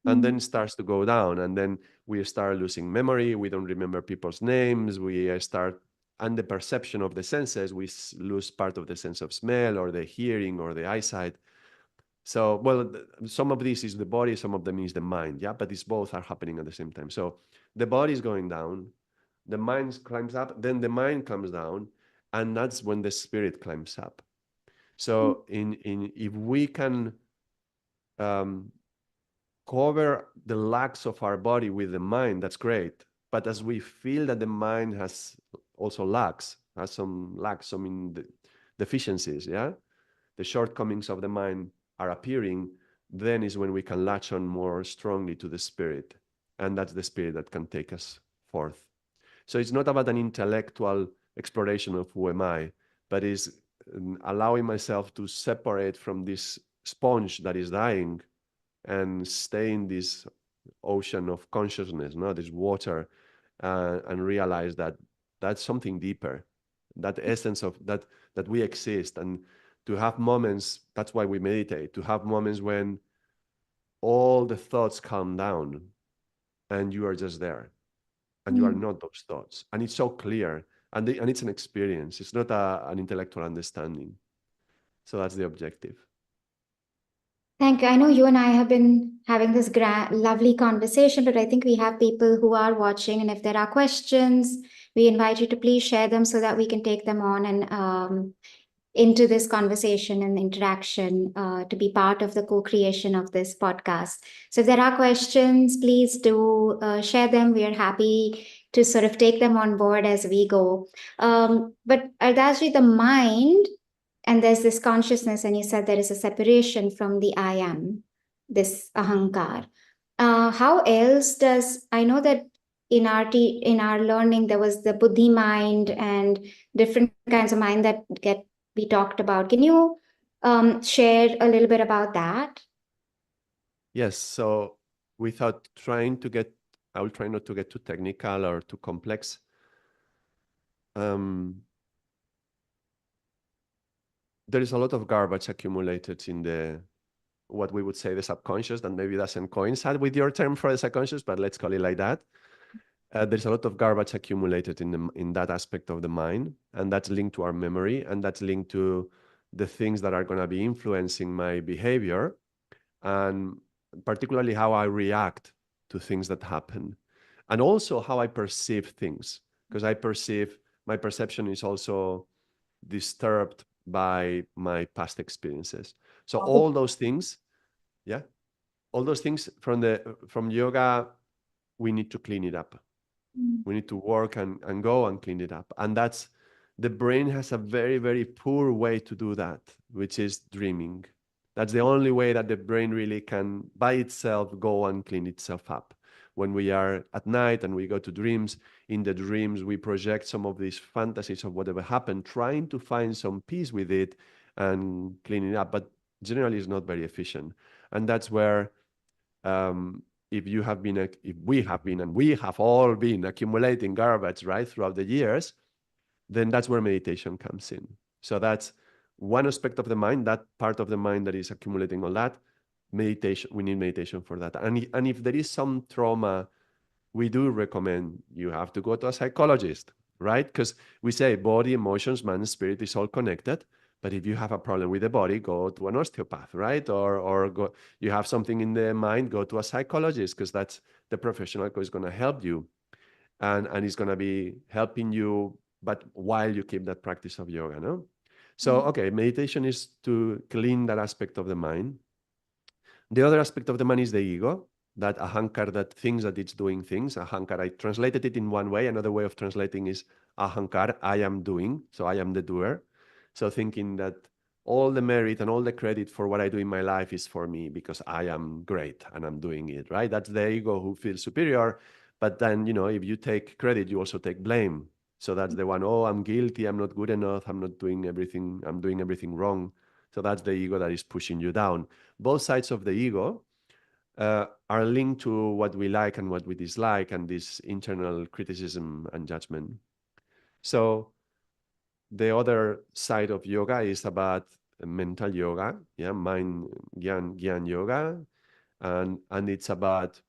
and then starts to go down, and then we start losing memory, we don't remember people's names, we start, and the perception of the senses, we lose part of the sense of smell or the hearing or the eyesight. So, well, some of this is the body, some of them is the mind, yeah, but these both are happening at the same time. So the body is going down, the mind climbs up, then the mind comes down, and that's when the spirit climbs up. So in if we can um, cover the lacks of our body with the mind, that's great. But as we feel that the mind has also lacks, has some lacks, some deficiencies, yeah, the shortcomings of the mind are appearing, then is when we can latch on more strongly to the spirit. And that's the spirit that can take us forth. So it's not about an intellectual exploration of who am I, but is allowing myself to separate from this sponge that is dying and stay in this ocean of consciousness, no, this water, and realize that that's something deeper, that essence of that we exist, and to have moments. That's why we meditate. To have moments when all the thoughts calm down, and you are just there, and you are not those thoughts, and it's so clear, and it's an experience. It's not an intellectual understanding. So that's the objective. Thank you. I know you and I have been having this lovely conversation, but I think we have people who are watching, and if there are questions, we invite you to please share them so that we can take them on and into this conversation and interaction to be part of the co-creation of this podcast. So if there are questions, please do share them. We are happy to sort of take them on board as we go. But Ardashji, the mind, and there's this consciousness, and you said there is a separation from the I am, this ahankar. How else does, I know that in our learning there was the buddhi mind and different kinds of mind that get we talked about. Can you share a little bit about that? Yes. So without trying to get, I will try not to get too technical or too complex. Um, there is a lot of garbage accumulated in the what we would say the subconscious, that maybe doesn't coincide with your term for the subconscious, but let's call it like that. There's a lot of garbage accumulated in that aspect of the mind, and that's linked to our memory, and that's linked to the things that are going to be influencing my behavior, and particularly how I react to things that happen, and also how I perceive things, because my perception is also disturbed by my past experiences. So all those things, yeah, all those things from yoga, we need to clean it up. We need to work and go and clean it up. And that's the brain has a very, very poor way to do that, which is dreaming. That's the only way that the brain really can by itself go and clean itself up. when we are at night and we go to dreams, in the dreams we project some of these fantasies of whatever happened, trying to find some peace with it and clean it up, but generally it's not very efficient. And that's where if you have been, if we have been, and we have all been accumulating garbage, right, throughout the years, then that's where meditation comes in. So that's one aspect of the mind, that part of the mind that is accumulating all that. Meditation, we need meditation for that. And if there is some trauma, we do recommend you have to go to a psychologist, right? Because we say body, emotions, mind, spirit is all connected. But if you have a problem with the body, go to an osteopath, right? Or go, you have something in the mind, go to a psychologist, because that's the professional who is going to help you, and is going to be helping you, but while you keep that practice of yoga, no? So, okay, meditation is to clean that aspect of the mind. The other aspect of the mind is the ego, that ahankar that thinks that it's doing things. Ahankar, I translated it in one way. Another way of translating is ahankar, I am doing, so I am the doer. So thinking that all the merit and all the credit for what I do in my life is for me because I am great and I'm doing it, right? That's the ego who feels superior. But then, if you take credit, you also take blame. So that's the one, oh, I'm guilty, I'm not good enough, I'm doing everything wrong. So that's the ego that is pushing you down. Both sides of the ego are linked to what we like and what we dislike, and this internal criticism and judgment. So the other side of yoga is about mental yoga, mind, gyan yoga, and it's about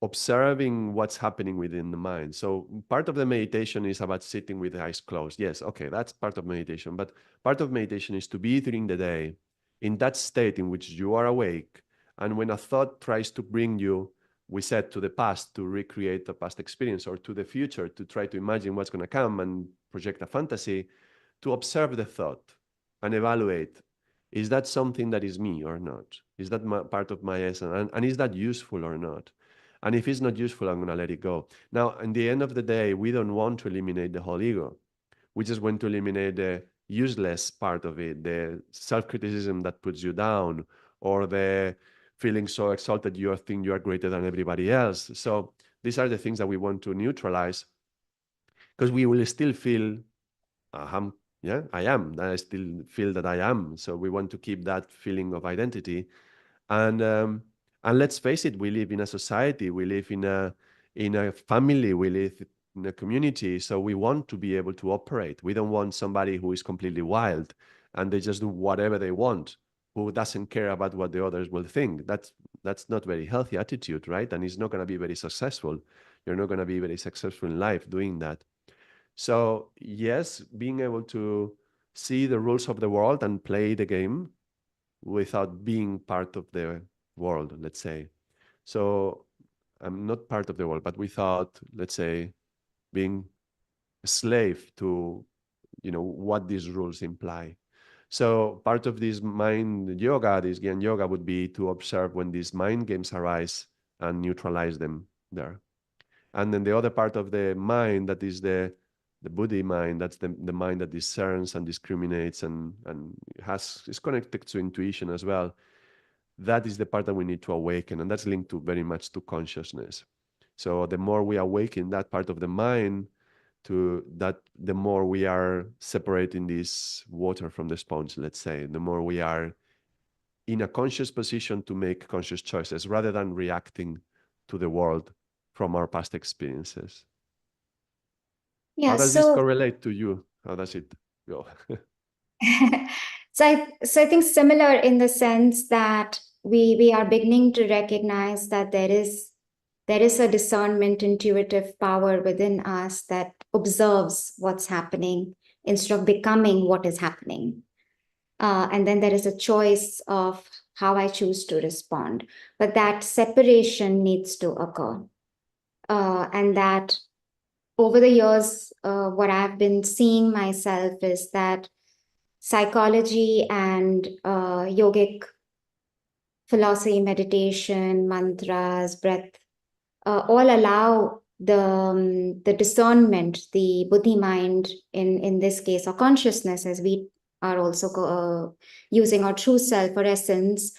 observing what's happening within the mind. So part of the meditation is about sitting with the eyes closed. Yes, okay, that's part of meditation. But part of meditation is to be during the day in that state in which you are awake. And when a thought tries to bring you, we said, to the past to recreate the past experience, or to the future to try to imagine what's going to come and project a fantasy, to observe the thought and evaluate, is that something that is me or not? Is that part of my essence? And is that useful or not? And if it's not useful, I'm going to let it go. Now, in the end of the day, we don't want to eliminate the whole ego. We just want to eliminate the useless part of it, the self-criticism that puts you down, or the feeling so exalted you think you are greater than everybody else. So these are the things that we want to neutralize, because we will still feel, I am. I still feel that I am. So we want to keep that feeling of identity. And let's face it, we live in a society, we live in a family, we live in a community. So we want to be able to operate. We don't want somebody who is completely wild and they just do whatever they want, who doesn't care about what the others will think. That's not very healthy attitude, right? And it's not going to be very successful. You're not going to be very successful in life doing that. So yes, being able to see the rules of the world and play the game without being part of the world, let's say. So I'm not part of the world, but without, let's say, being a slave to, what these rules imply. So part of this mind yoga, this Gyan yoga, would be to observe when these mind games arise and neutralize them there. And then the other part of the mind, that is the buddhi mind, that's the mind that discerns and discriminates and is connected to intuition as well. That is the part that we need to awaken, and that's linked to very much to consciousness. So the more we awaken that part of the mind, to that, the more we are separating this water from the sponge, let's say, the more we are in a conscious position to make conscious choices rather than reacting to the world from our past experiences. How Yeah, does this so correlate to you? How does it go? so I think similar in the sense that we are beginning to recognize that there is a discernment, intuitive power within us that observes what's happening instead of becoming what is happening. And then there is a choice of how I choose to respond. But that separation needs to occur. And that over the years, what I've been seeing myself is that psychology and yogic philosophy, meditation, mantras, breath, all allow the discernment, the buddhi mind in this case, or consciousness, as we are also using our true self or essence,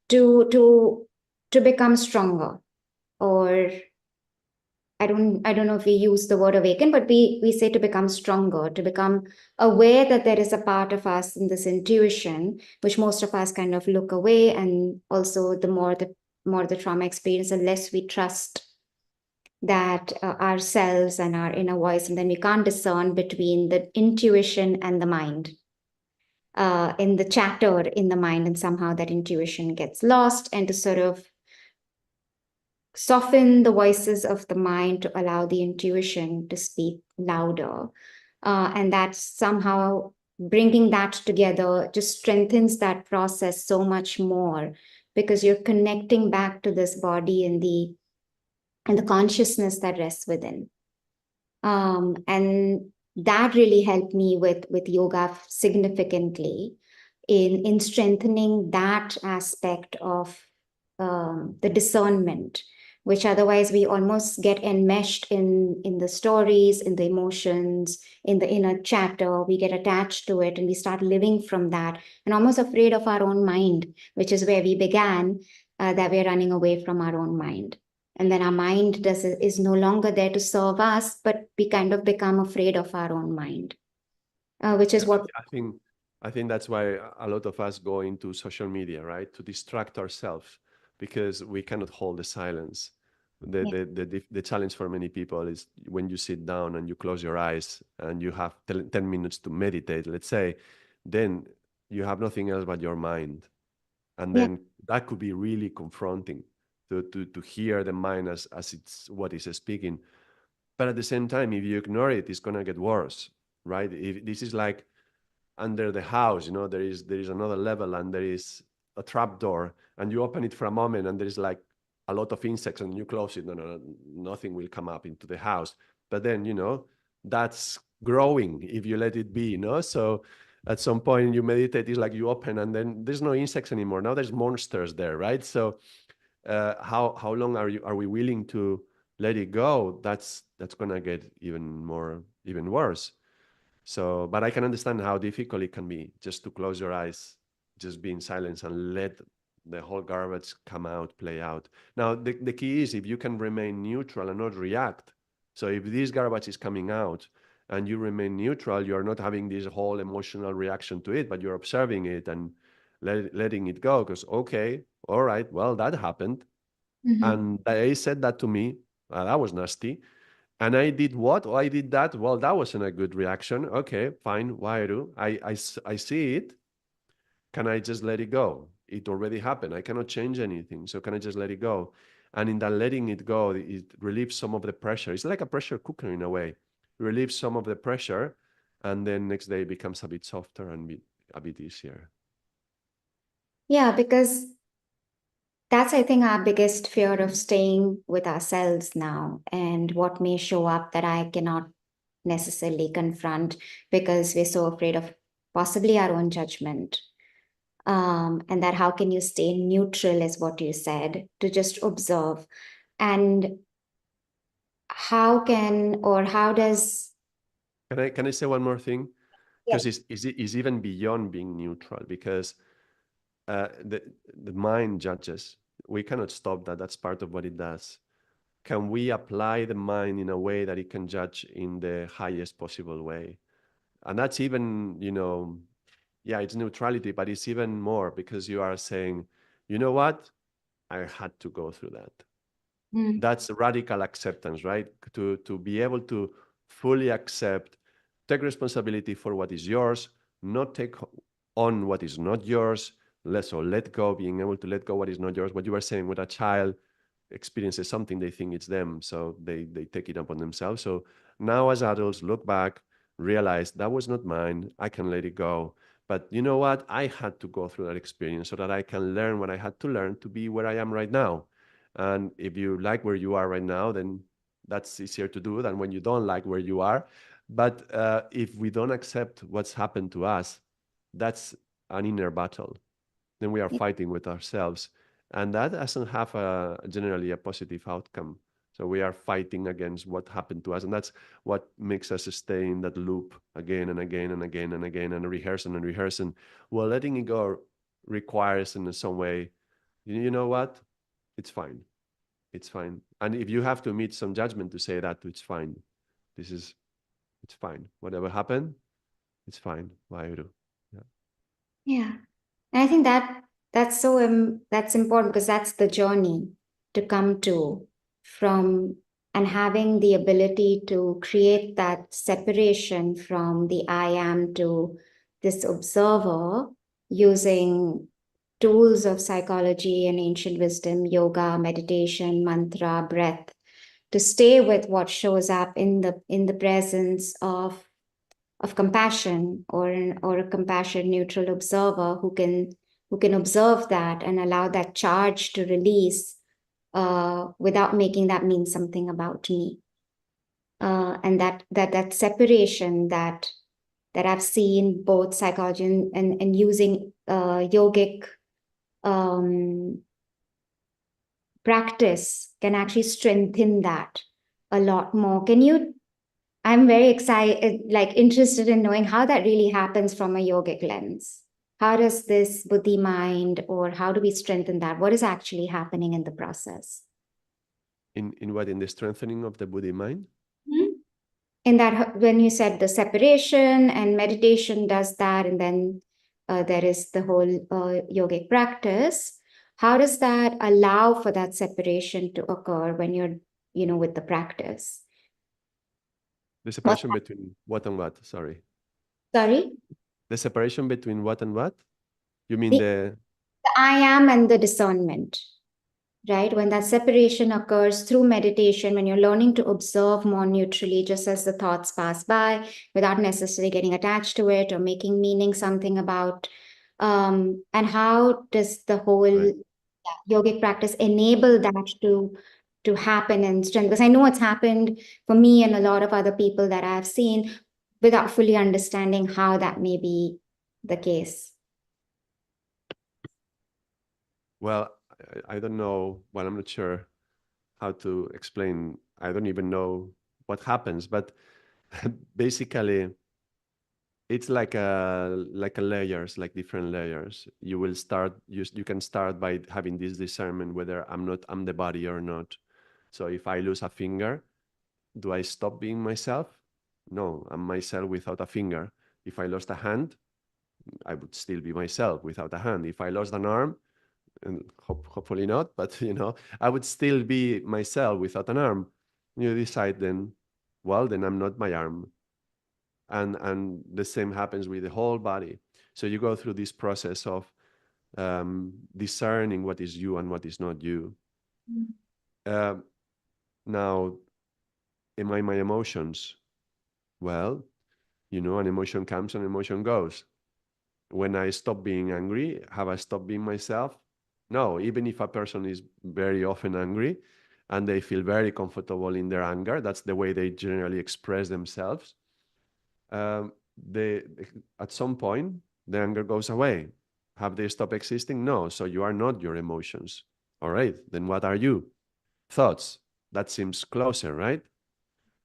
to become stronger. or I don't know if we use the word awaken, but we say to become stronger, to become aware that there is a part of us in this intuition, which most of us kind of look away. And also the more the trauma experience, the less we trust that ourselves and our inner voice, and then we can't discern between the intuition and the mind. In the chatter in the mind, and somehow that intuition gets lost, and to sort of soften the voices of the mind to allow the intuition to speak louder. And that somehow bringing that together just strengthens that process so much more, because you're connecting back to this body and the consciousness that rests within. And that really helped me with yoga significantly in strengthening that aspect of the discernment, which otherwise we almost get enmeshed in the stories, in the emotions, in the inner chatter. We get attached to it and we start living from that, and almost afraid of our own mind, which is where we began, that we're running away from our own mind. And then our mind is no longer there to serve us, but we kind of become afraid of our own mind, which is Yeah, what. I think that's why a lot of us go into social media, right? To distract ourselves because we cannot hold the silence. Yeah, The challenge for many people is when you sit down and you close your eyes and you have 10 minutes to meditate, let's say, then you have nothing else but your mind. And yeah, then that could be really confronting to hear the mind as it's what is speaking. But at the same time, if you ignore it, it's gonna get worse, right? If this is like under the house, there is another level and there is a trap door, and you open it for a moment and there is like a lot of insects, and you close it. No, no, no, nothing will come up into the house. But then, that's growing if you let it be. So at some point you meditate, it's like you open and then there's no insects anymore. Now there's monsters there, right? So how long are we willing to let it go? That's gonna get even worse. So, but I can understand how difficult it can be just to close your eyes, just be in silence and let the whole garbage come out, play out. Now, the key is if you can remain neutral and not react. So if this garbage is coming out and you remain neutral, you're not having this whole emotional reaction to it, but you're observing it and letting it go because, okay, all right, well, that happened. mhm. And they said that to me. That was nasty. And I did what? Oh, I did that. Well, that wasn't a good reaction. Okay, fine. Why do I see it? Can I just let it go? It already happened. I cannot change anything. So can I just let it go? And in that letting it go, it relieves some of the pressure. It's like a pressure cooker in a way. Relieves some of the pressure, and then next day it becomes a bit softer and a bit easier. Yeah, because that's, I think, our biggest fear of staying with ourselves now, and what may show up that I cannot necessarily confront because we're so afraid of possibly our own judgment. And that how can you stay neutral is what you said, to just observe. And how does. Can I say one more thing? Yes. Because it's even beyond being neutral because the mind judges. We cannot stop that. That's part of what it does. Can we apply the mind in a way that it can judge in the highest possible way? And that's even, yeah, it's neutrality, but it's even more because you are saying, you know what? I had to go through that. Mm, That's radical acceptance, right? To be able to fully accept, take responsibility for what is yours, not take on what is not yours, let go, being able to let go what is not yours. What you were saying, with a child experiences something, they think it's them, so they take it upon themselves. So now as adults, look back, realize that was not mine. I can let it go. But you know what? I had to go through that experience so that I can learn what I had to learn to be where I am right now. And if you like where you are right now, then that's easier to do than when you don't like where you are. But if we don't accept what's happened to us, that's an inner battle. Then we are yeah, fighting with ourselves. And that doesn't have generally a positive outcome. So we are fighting against what happened to us. And that's what makes us stay in that loop again and again and again and again and rehearsing and rehearsing. Well, letting it go requires in some way, you know what? It's fine. It's fine. And if you have to meet some judgment to say that, it's fine. This is, it's fine. Whatever happened, it's fine. Why do? Yeah. Yeah. And I think that that's important because that's the journey to come to from and having the ability to create that separation from the I am to this observer using tools of psychology and ancient wisdom, yoga, meditation, mantra, breath, to stay with what shows up in the presence of compassion or a compassion neutral observer who can observe that and allow that charge to release without making that mean something about me. And that separation that I've seen both psychology and using yogic um, practice can actually strengthen that a lot more. Can you I'm very excited, like interested in knowing how that really happens from a yogic lens. How does this buddhi mind, or how do we strengthen that? What is actually happening in the process? In what? In the strengthening of the Buddhi mind? Mhm. In that, when you said the separation and meditation does that, and then there is the whole yogic practice, how does that allow for that separation to occur when you're, with the practice? The What, separation between what and what? Sorry. sorry? The separation between what and what? You mean The, the I am and the discernment. Right? When that separation occurs through meditation, when you're learning to observe more neutrally, just as the thoughts pass by without necessarily getting attached to it or making meaning something about. And how does the right? whole yogic practice enable that to happen and strength? Because I know it's happened for me and a lot of other people that I've seen without fully understanding how that may be the case. Well, I don't know. Well, I'm not sure how to explain. I don't even know what happens, but basically, it's like a layers, like different layers. You will start. You can start by having this discernment whether I'm the body or not. So if I lose a finger, do I stop being myself? No, I'm myself without a finger. If I lost a hand, I would still be myself without a hand. If I lost an arm, and hopefully not, but I would still be myself without an arm. You decide then, well, then I'm not my arm, and the same happens with the whole body. So you go through this process of discerning what is you and what is not you. Uh, Now, am I my emotions? Well, an emotion comes and emotion goes. When I stop being angry, have I stopped being myself? No, even if a person is very often angry and they feel very comfortable in their anger, that's the way they generally express themselves. They, at some point, the anger goes away. Have they stopped existing? No. So you are not your emotions. All right. Then what are you? Thoughts. That seems closer, right?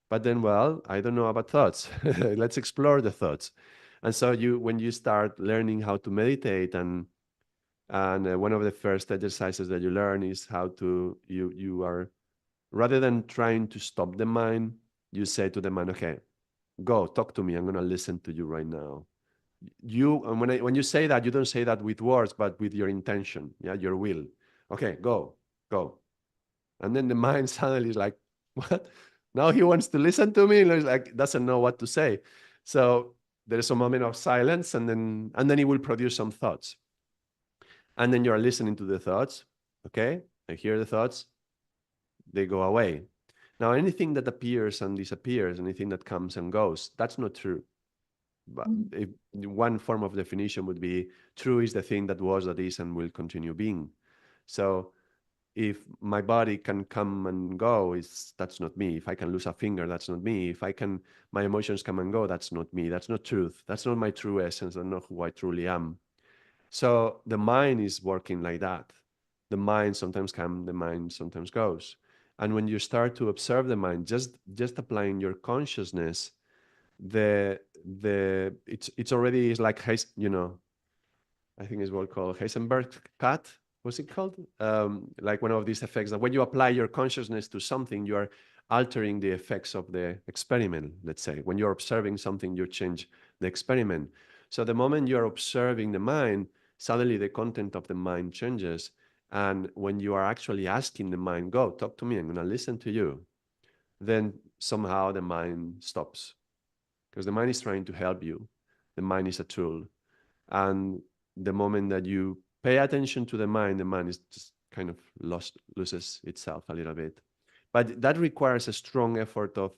But then, well, I don't know about thoughts. Let's explore the thoughts. And so when you start learning how to meditate, and one of the first exercises that you learn is how to you are, rather than trying to stop the mind, you say to the mind, okay, go talk to me. I'm gonna listen to you right now. And when you say that, you don't say that with words, but with your intention, yeah, your will. Okay, go. And then the mind suddenly is like, what? Now he wants to listen to me, like doesn't know what to say. So there is a moment of silence, and then he will produce some thoughts. And then you're listening to the thoughts. Okay, I hear the thoughts, they go away. Now anything that appears and disappears, anything that comes and goes, that's not true. But if one form of definition would be, true is the thing that was, that is, and will continue being. So if my body can come and go, that's not me. If I can lose a finger, that's not me. If I can, my emotions come and go, that's not me. That's not truth. That's not my true essence. That's not who I truly am. So the mind is working like that. The mind sometimes comes, the mind sometimes goes. And when you start to observe the mind, just applying your consciousness, it's already, is like, I think it's what called Heisenberg cut. what's it called? Like one of these effects that when you apply your consciousness to something, you are altering the effects of the experiment. Let's say when you're observing something, you change the experiment. So the moment you're observing the mind, suddenly the content of the mind changes. And when you are actually asking the mind, go talk to me, I'm going to listen to you, then somehow the mind stops because the mind is trying to help you. The mind is a tool. And the moment that you pay attention to the mind is just kind of loses itself a little bit. But that requires a strong effort of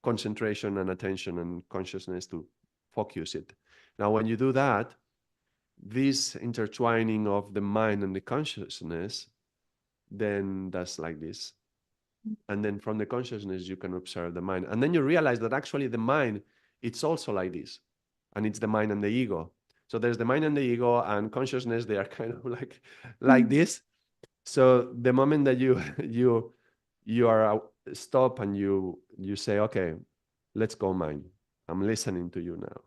concentration and attention and consciousness to focus it. Now, when you do that, this intertwining of the mind and the consciousness then does like this. And then from the consciousness, you can observe the mind. And then you realize that actually the mind, it's also like this. And it's the mind and the ego. So there's the mind and the ego and consciousness, they are kind of like Mm. this. So the moment that you you are stop and you say, okay, let's go mind. I'm listening to you now.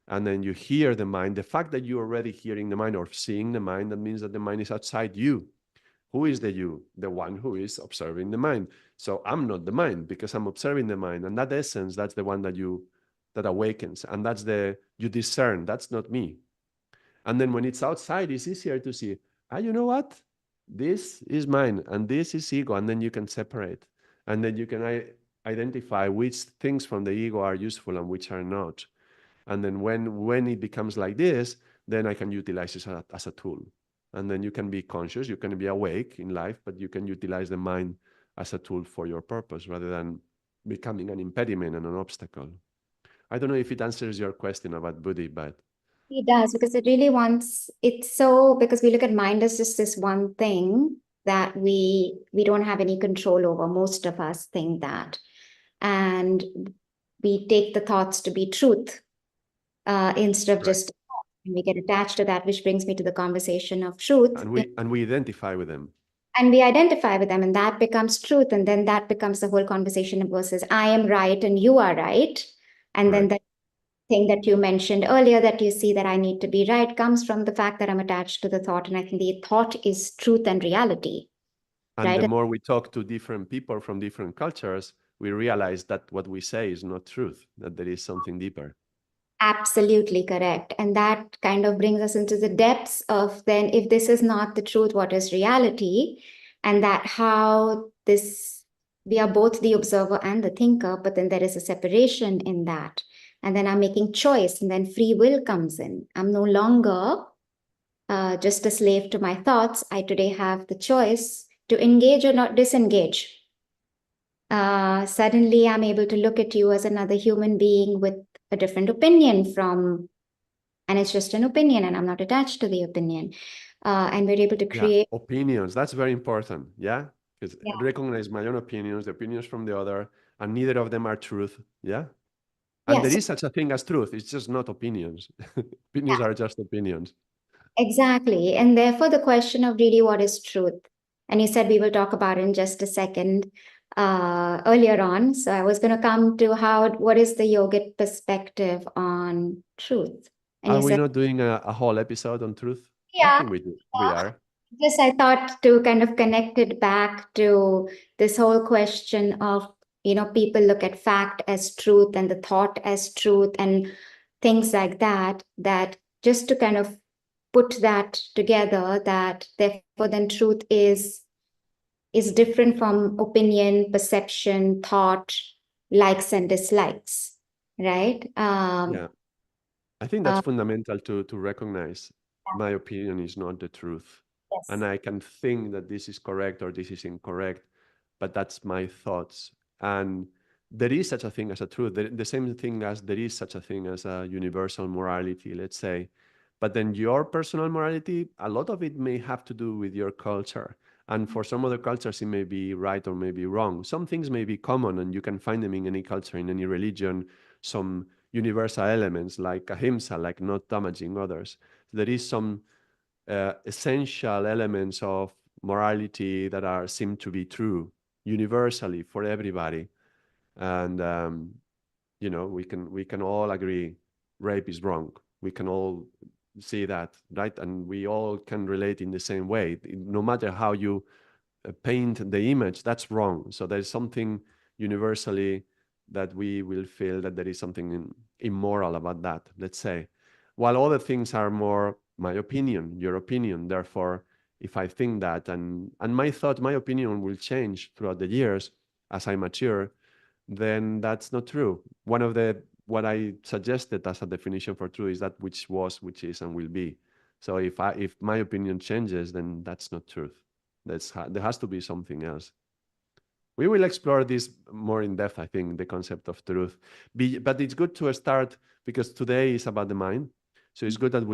And then you hear the mind. The fact that you're already hearing the mind or seeing the mind, that means that the mind is outside you. Who is the you? The one who is observing the mind. So I'm not the mind because I'm observing the mind. And that essence, that's the one that awakens. And that's the you discern. That's not me. And then when it's outside, it's easier to see, you know what? This is mine and this is ego. And then you can separate. And then you can identify which things from the ego are useful and which are not. And then when it becomes like this, then I can utilize it as a tool. And then you can be conscious, you can be awake in life, but you can utilize the mind as a tool for your purpose rather than becoming an impediment and an obstacle. I don't know if it answers your question about Buddhi, but It does, because it really wants it's so, because we look at mind as just this one thing that we don't have any control over. Most of us think that. And we take the thoughts to be truth, instead of right. just and we get attached to that, which brings me to the conversation of truth. And we identify with them. And we identify with them, and that becomes truth. And then that becomes the whole conversation versus I am right and you are right. And then Right. the thing that you mentioned earlier, that you see that I need to be right, comes from the fact that I'm attached to the thought. And I think the thought is truth and reality, And the right? more we talk to different people from different cultures, we realize that what we say is not truth, that there is something deeper. Absolutely correct. And that kind of brings us into the depths of, then, if this is not the truth, what is reality? And that how this, we are both the observer and the thinker, but then there is a separation in that. And then I'm making choice, and then free will comes in. I'm no longer just a slave to my thoughts. I today have the choice to engage or not disengage. Suddenly I'm able to look at you as another human being with a different opinion from, and it's just an opinion, and I'm not attached to the opinion. And we're able to Yeah, create. opinions. That's very important. Yeah, because Yeah. recognize my own opinions, the opinions from the other, and neither of them are truth. Yeah, and there Yes. is such a thing as truth. It's just not opinions. Opinions are just opinions. Exactly. And therefore, the question of really what is truth? And you said we will talk about it in just a second, earlier on. So I was going to come to what is the yogic perspective on truth? And Are you we said, not doing a whole episode on truth? I yeah, think we do. We are. yes, I thought to kind of connect it back to this whole question of, people look at fact as truth and the thought as truth and things like that, that just to kind of put that together, that therefore then truth is different from opinion, perception, thought, likes and dislikes, right? Yeah. I think that's Uh, fundamental to recognize my opinion is not the truth. And yes. I can think that this is correct or this is incorrect, but that's my thoughts. And there is such a thing as a truth. The same thing as there is such a thing as a universal morality, let's say. But then your personal morality, a lot of it may have to do with your culture. And for some other cultures, it may be right or maybe wrong. Some things may be common and you can find them in any culture, in any religion, some universal elements like ahimsa, like not damaging others. There is some essential elements of morality that are seem to be true universally for everybody, and we can all agree rape is wrong. We can all see that, right? And we all can relate in the same way. No matter how you paint the image, that's wrong. So there's something universally that we will feel that there is something immoral about that, let's say. While other things are more my opinion, your opinion. Therefore, if I think that, and my thought, my opinion will change throughout the years as I mature, then that's not true. One of the what I suggested as a definition for true is that which was, which is, and will be. So if my opinion changes, then that's not truth. There has to be something else. We will explore this more in depth, I think, the concept of truth. But it's good to start because today is about the mind. So it's good that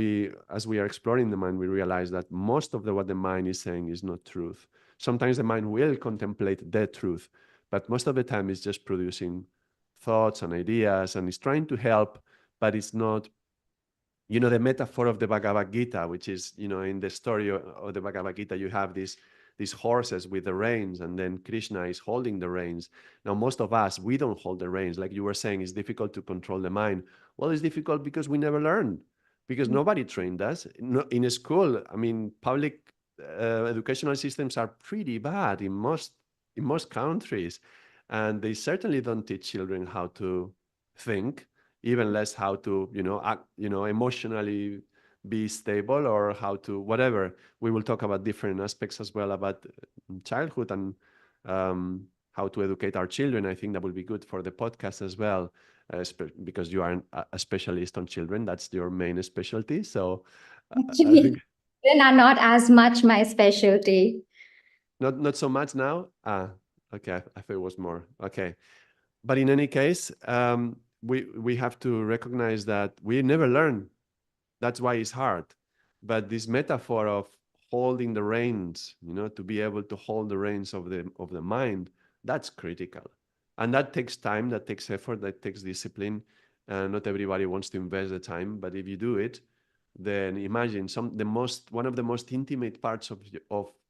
as we are exploring the mind, we realize that most of what the mind is saying is not truth. Sometimes the mind will contemplate the truth, but most of the time it's just producing thoughts and ideas and it's trying to help, but it's not. The metaphor of the Bhagavad Gita, which is, in the story of the Bhagavad Gita, you have these horses with the reins, and then Krishna is holding the reins. Now, most of us, we don't hold the reins. Like you were saying, it's difficult to control the mind. Well, it's difficult because we never learned, because nobody trained us. In a school, I mean, public educational systems are pretty bad in most countries, and they certainly don't teach children how to think, even less how to act, emotionally be stable, or how to whatever. We will talk about different aspects as well about childhood and how to educate our children. I think that will be good for the podcast as well, because you are a specialist on children. That's your main specialty, so I Actually, think children are not as much my specialty. not so much now. Okay, I thought it was more. Okay. But in any case, we have to recognize that we never learn. That's why it's hard. But this metaphor of holding the reins, to be able to hold the reins of the mind, that's critical. And that takes time, that takes effort, that takes discipline. Not everybody wants to invest the time, but if you do it, then imagine one of the most intimate parts of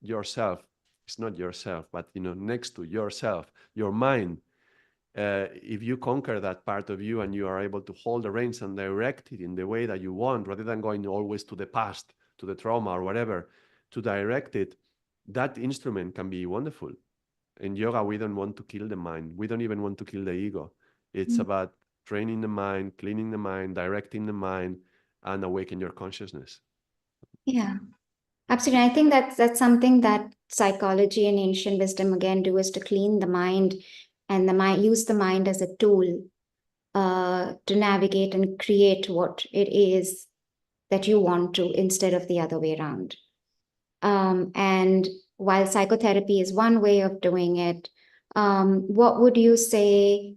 yourself. It's not yourself, but next to yourself, your mind. If you conquer that part of you and you are able to hold the reins and direct it in the way that you want, rather than going always to the past, to the trauma or whatever, to direct it, that instrument can be wonderful. In yoga, we don't want to kill the mind. We don't even want to kill the ego. It's about training the mind, cleaning the mind, directing the mind, and awaken your consciousness. Yeah, absolutely. I think that's something that psychology and ancient wisdom again do, is to clean the mind, and the mind use the mind as a tool to navigate and create what it is that you want to, instead of the other way around. And while psychotherapy is one way of doing it, what would you say?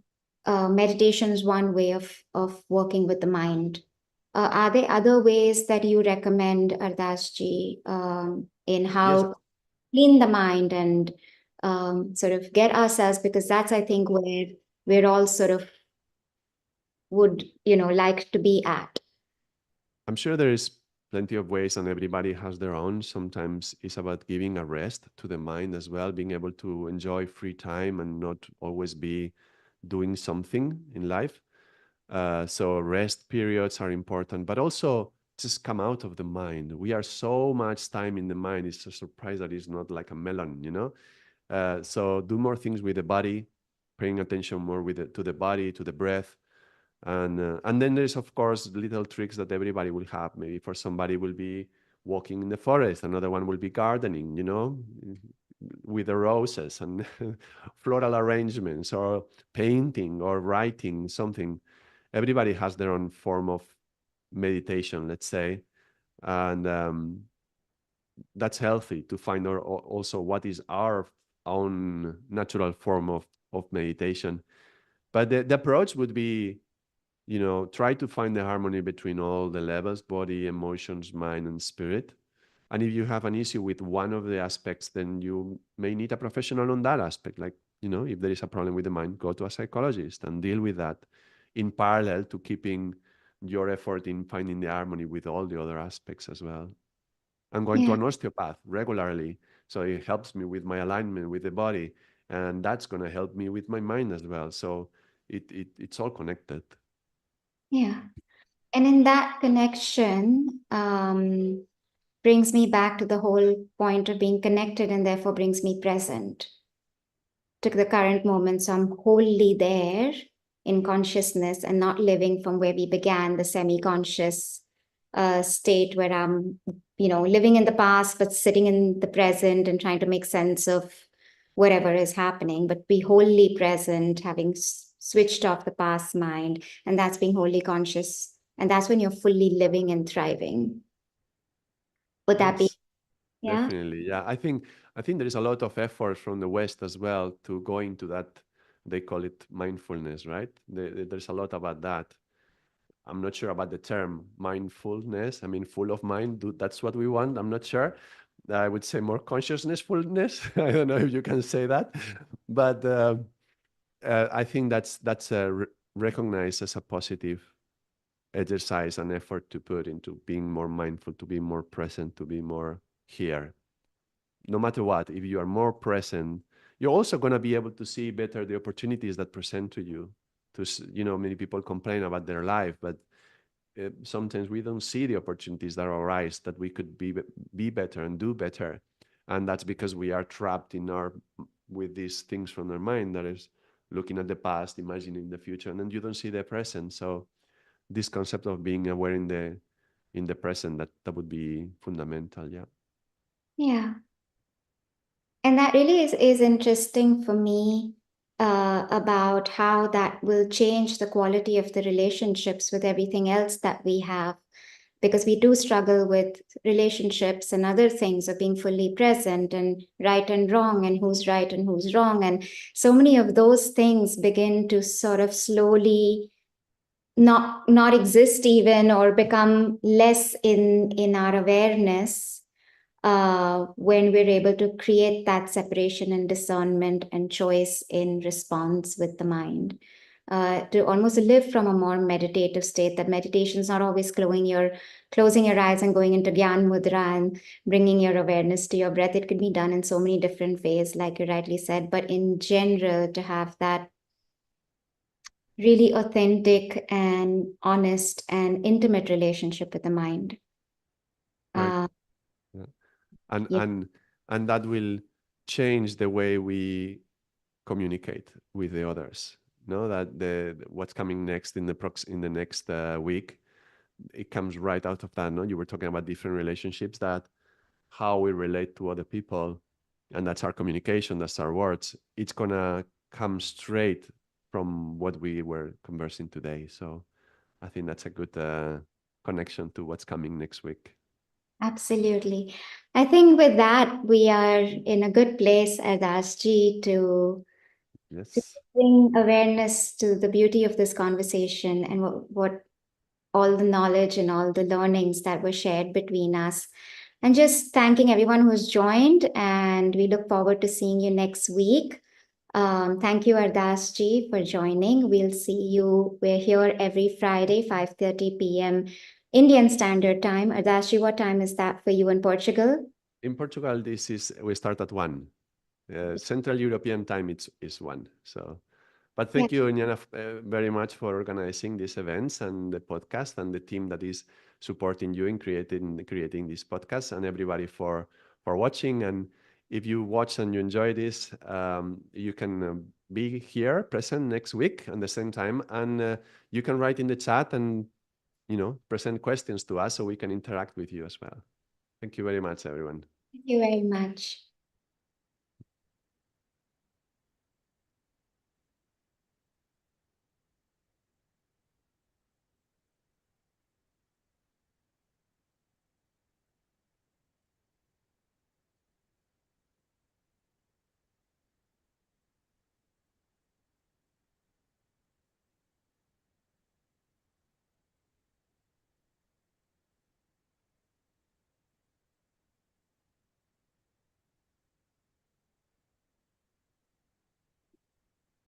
Meditation is one way of working with the mind. Are there other ways that you recommend, Ardasji, in Yes, how clean the mind and sort of get ourselves? Because that's, I think, where we're all sort of would, like to be at. I'm sure there is plenty of ways, and everybody has their own. Sometimes it's about giving a rest to the mind as well, being able to enjoy free time and not always be doing something in life. So rest periods are important, but also just come out of the mind. We are so much time in the mind. It's a surprise that it's not like a melon. So do more things with the body, paying attention more to the body, to the breath, and then there's of course little tricks that everybody will have. Maybe for somebody will be walking in the forest, another one will be gardening, with the roses and floral arrangements, or painting or writing something. Everybody has their own form of meditation, let's say, and that's healthy to find out also what is our own natural form of meditation. But the approach would be, try to find the harmony between all the levels: body, emotions, mind, and spirit. And if you have an issue with one of the aspects, then you may need a professional on that aspect. Like, if there is a problem with the mind, go to a psychologist and deal with that in parallel to keeping your effort in finding the harmony with all the other aspects as well. I'm going to Yeah, an osteopath regularly, so it helps me with my alignment with the body, and that's going to help me with my mind as well. So it's all connected. yeah. And in that connection, brings me back to the whole point of being connected and therefore brings me present to the current moment. So I'm wholly there in consciousness and not living from where we began, the semi-conscious state where I'm, living in the past, but sitting in the present and trying to make sense of whatever is happening, but be wholly present, having switched off the past mind. And that's being wholly conscious. And that's when you're fully living and thriving. Would that be, Yes, yeah? definitely. Yeah, I think there is a lot of effort from the West as well to go into that. They call it mindfulness, right? There's a lot about that. I'm not sure about the term mindfulness. I mean, full of mind. That's what we want. I'm not sure. I would say more consciousnessfulness. I don't know if you can say that, but I think that's recognized as a positive exercise and effort to put into being more mindful, to be more present, to be more here. No matter what, if you are more present, you're also going to be able to see better the opportunities that present to you. Many people complain about their life, but sometimes we don't see the opportunities that arise that we could be better and do better, and that's because we are trapped in our with these things from our mind that is looking at the past, imagining the future, and then you don't see the present. So this concept of being aware in the present, that would be fundamental. Yeah. Yeah. And that really is interesting for me about how that will change the quality of the relationships with everything else that we have. Because we do struggle with relationships and other things of being fully present and right and wrong and who's right and who's wrong. And so many of those things begin to sort of slowly not exist even or become less in our awareness when we're able to create that separation and discernment and choice in response with the mind. To almost live from a more meditative state. That meditation is not always closing your eyes and going into Gyan Mudra and bringing your awareness to your breath. It could be done in so many different ways, like you rightly said. But in general, to have that really authentic and honest and intimate relationship with the mind. Right. Uh, Yeah. and yeah, and and that will change the way we communicate with the others. No, that what's coming next in the next week, it comes right out of that. No, you were talking about different relationships, that how we relate to other people, and that's our communication, that's our words. It's gonna come straight from what we were conversing today. So I think that's a good connection to what's coming next week. absolutely. I think with that, we are in a good place, Ardasji, to Yes. bring awareness to the beauty of this conversation and what all the knowledge and all the learnings that were shared between us. And just thanking everyone who's joined, and we look forward to seeing you next week. Thank you, Ardasji, for joining. We'll see you. We're here every Friday, 5:30 p.m. Indian Standard Time. Ardasji, what time is that for you in Portugal? In Portugal, we start at 1. Central European time is 1. So, but Yeah, thank you, Niana, very much for organizing these events and the podcast, and the team that is supporting you in creating this podcast, and everybody for watching. And if you watch and you enjoy this, you can be here present next week at the same time, and you can write in the chat and present questions to us so we can interact with you as well. Thank you very much, everyone. thank you very much.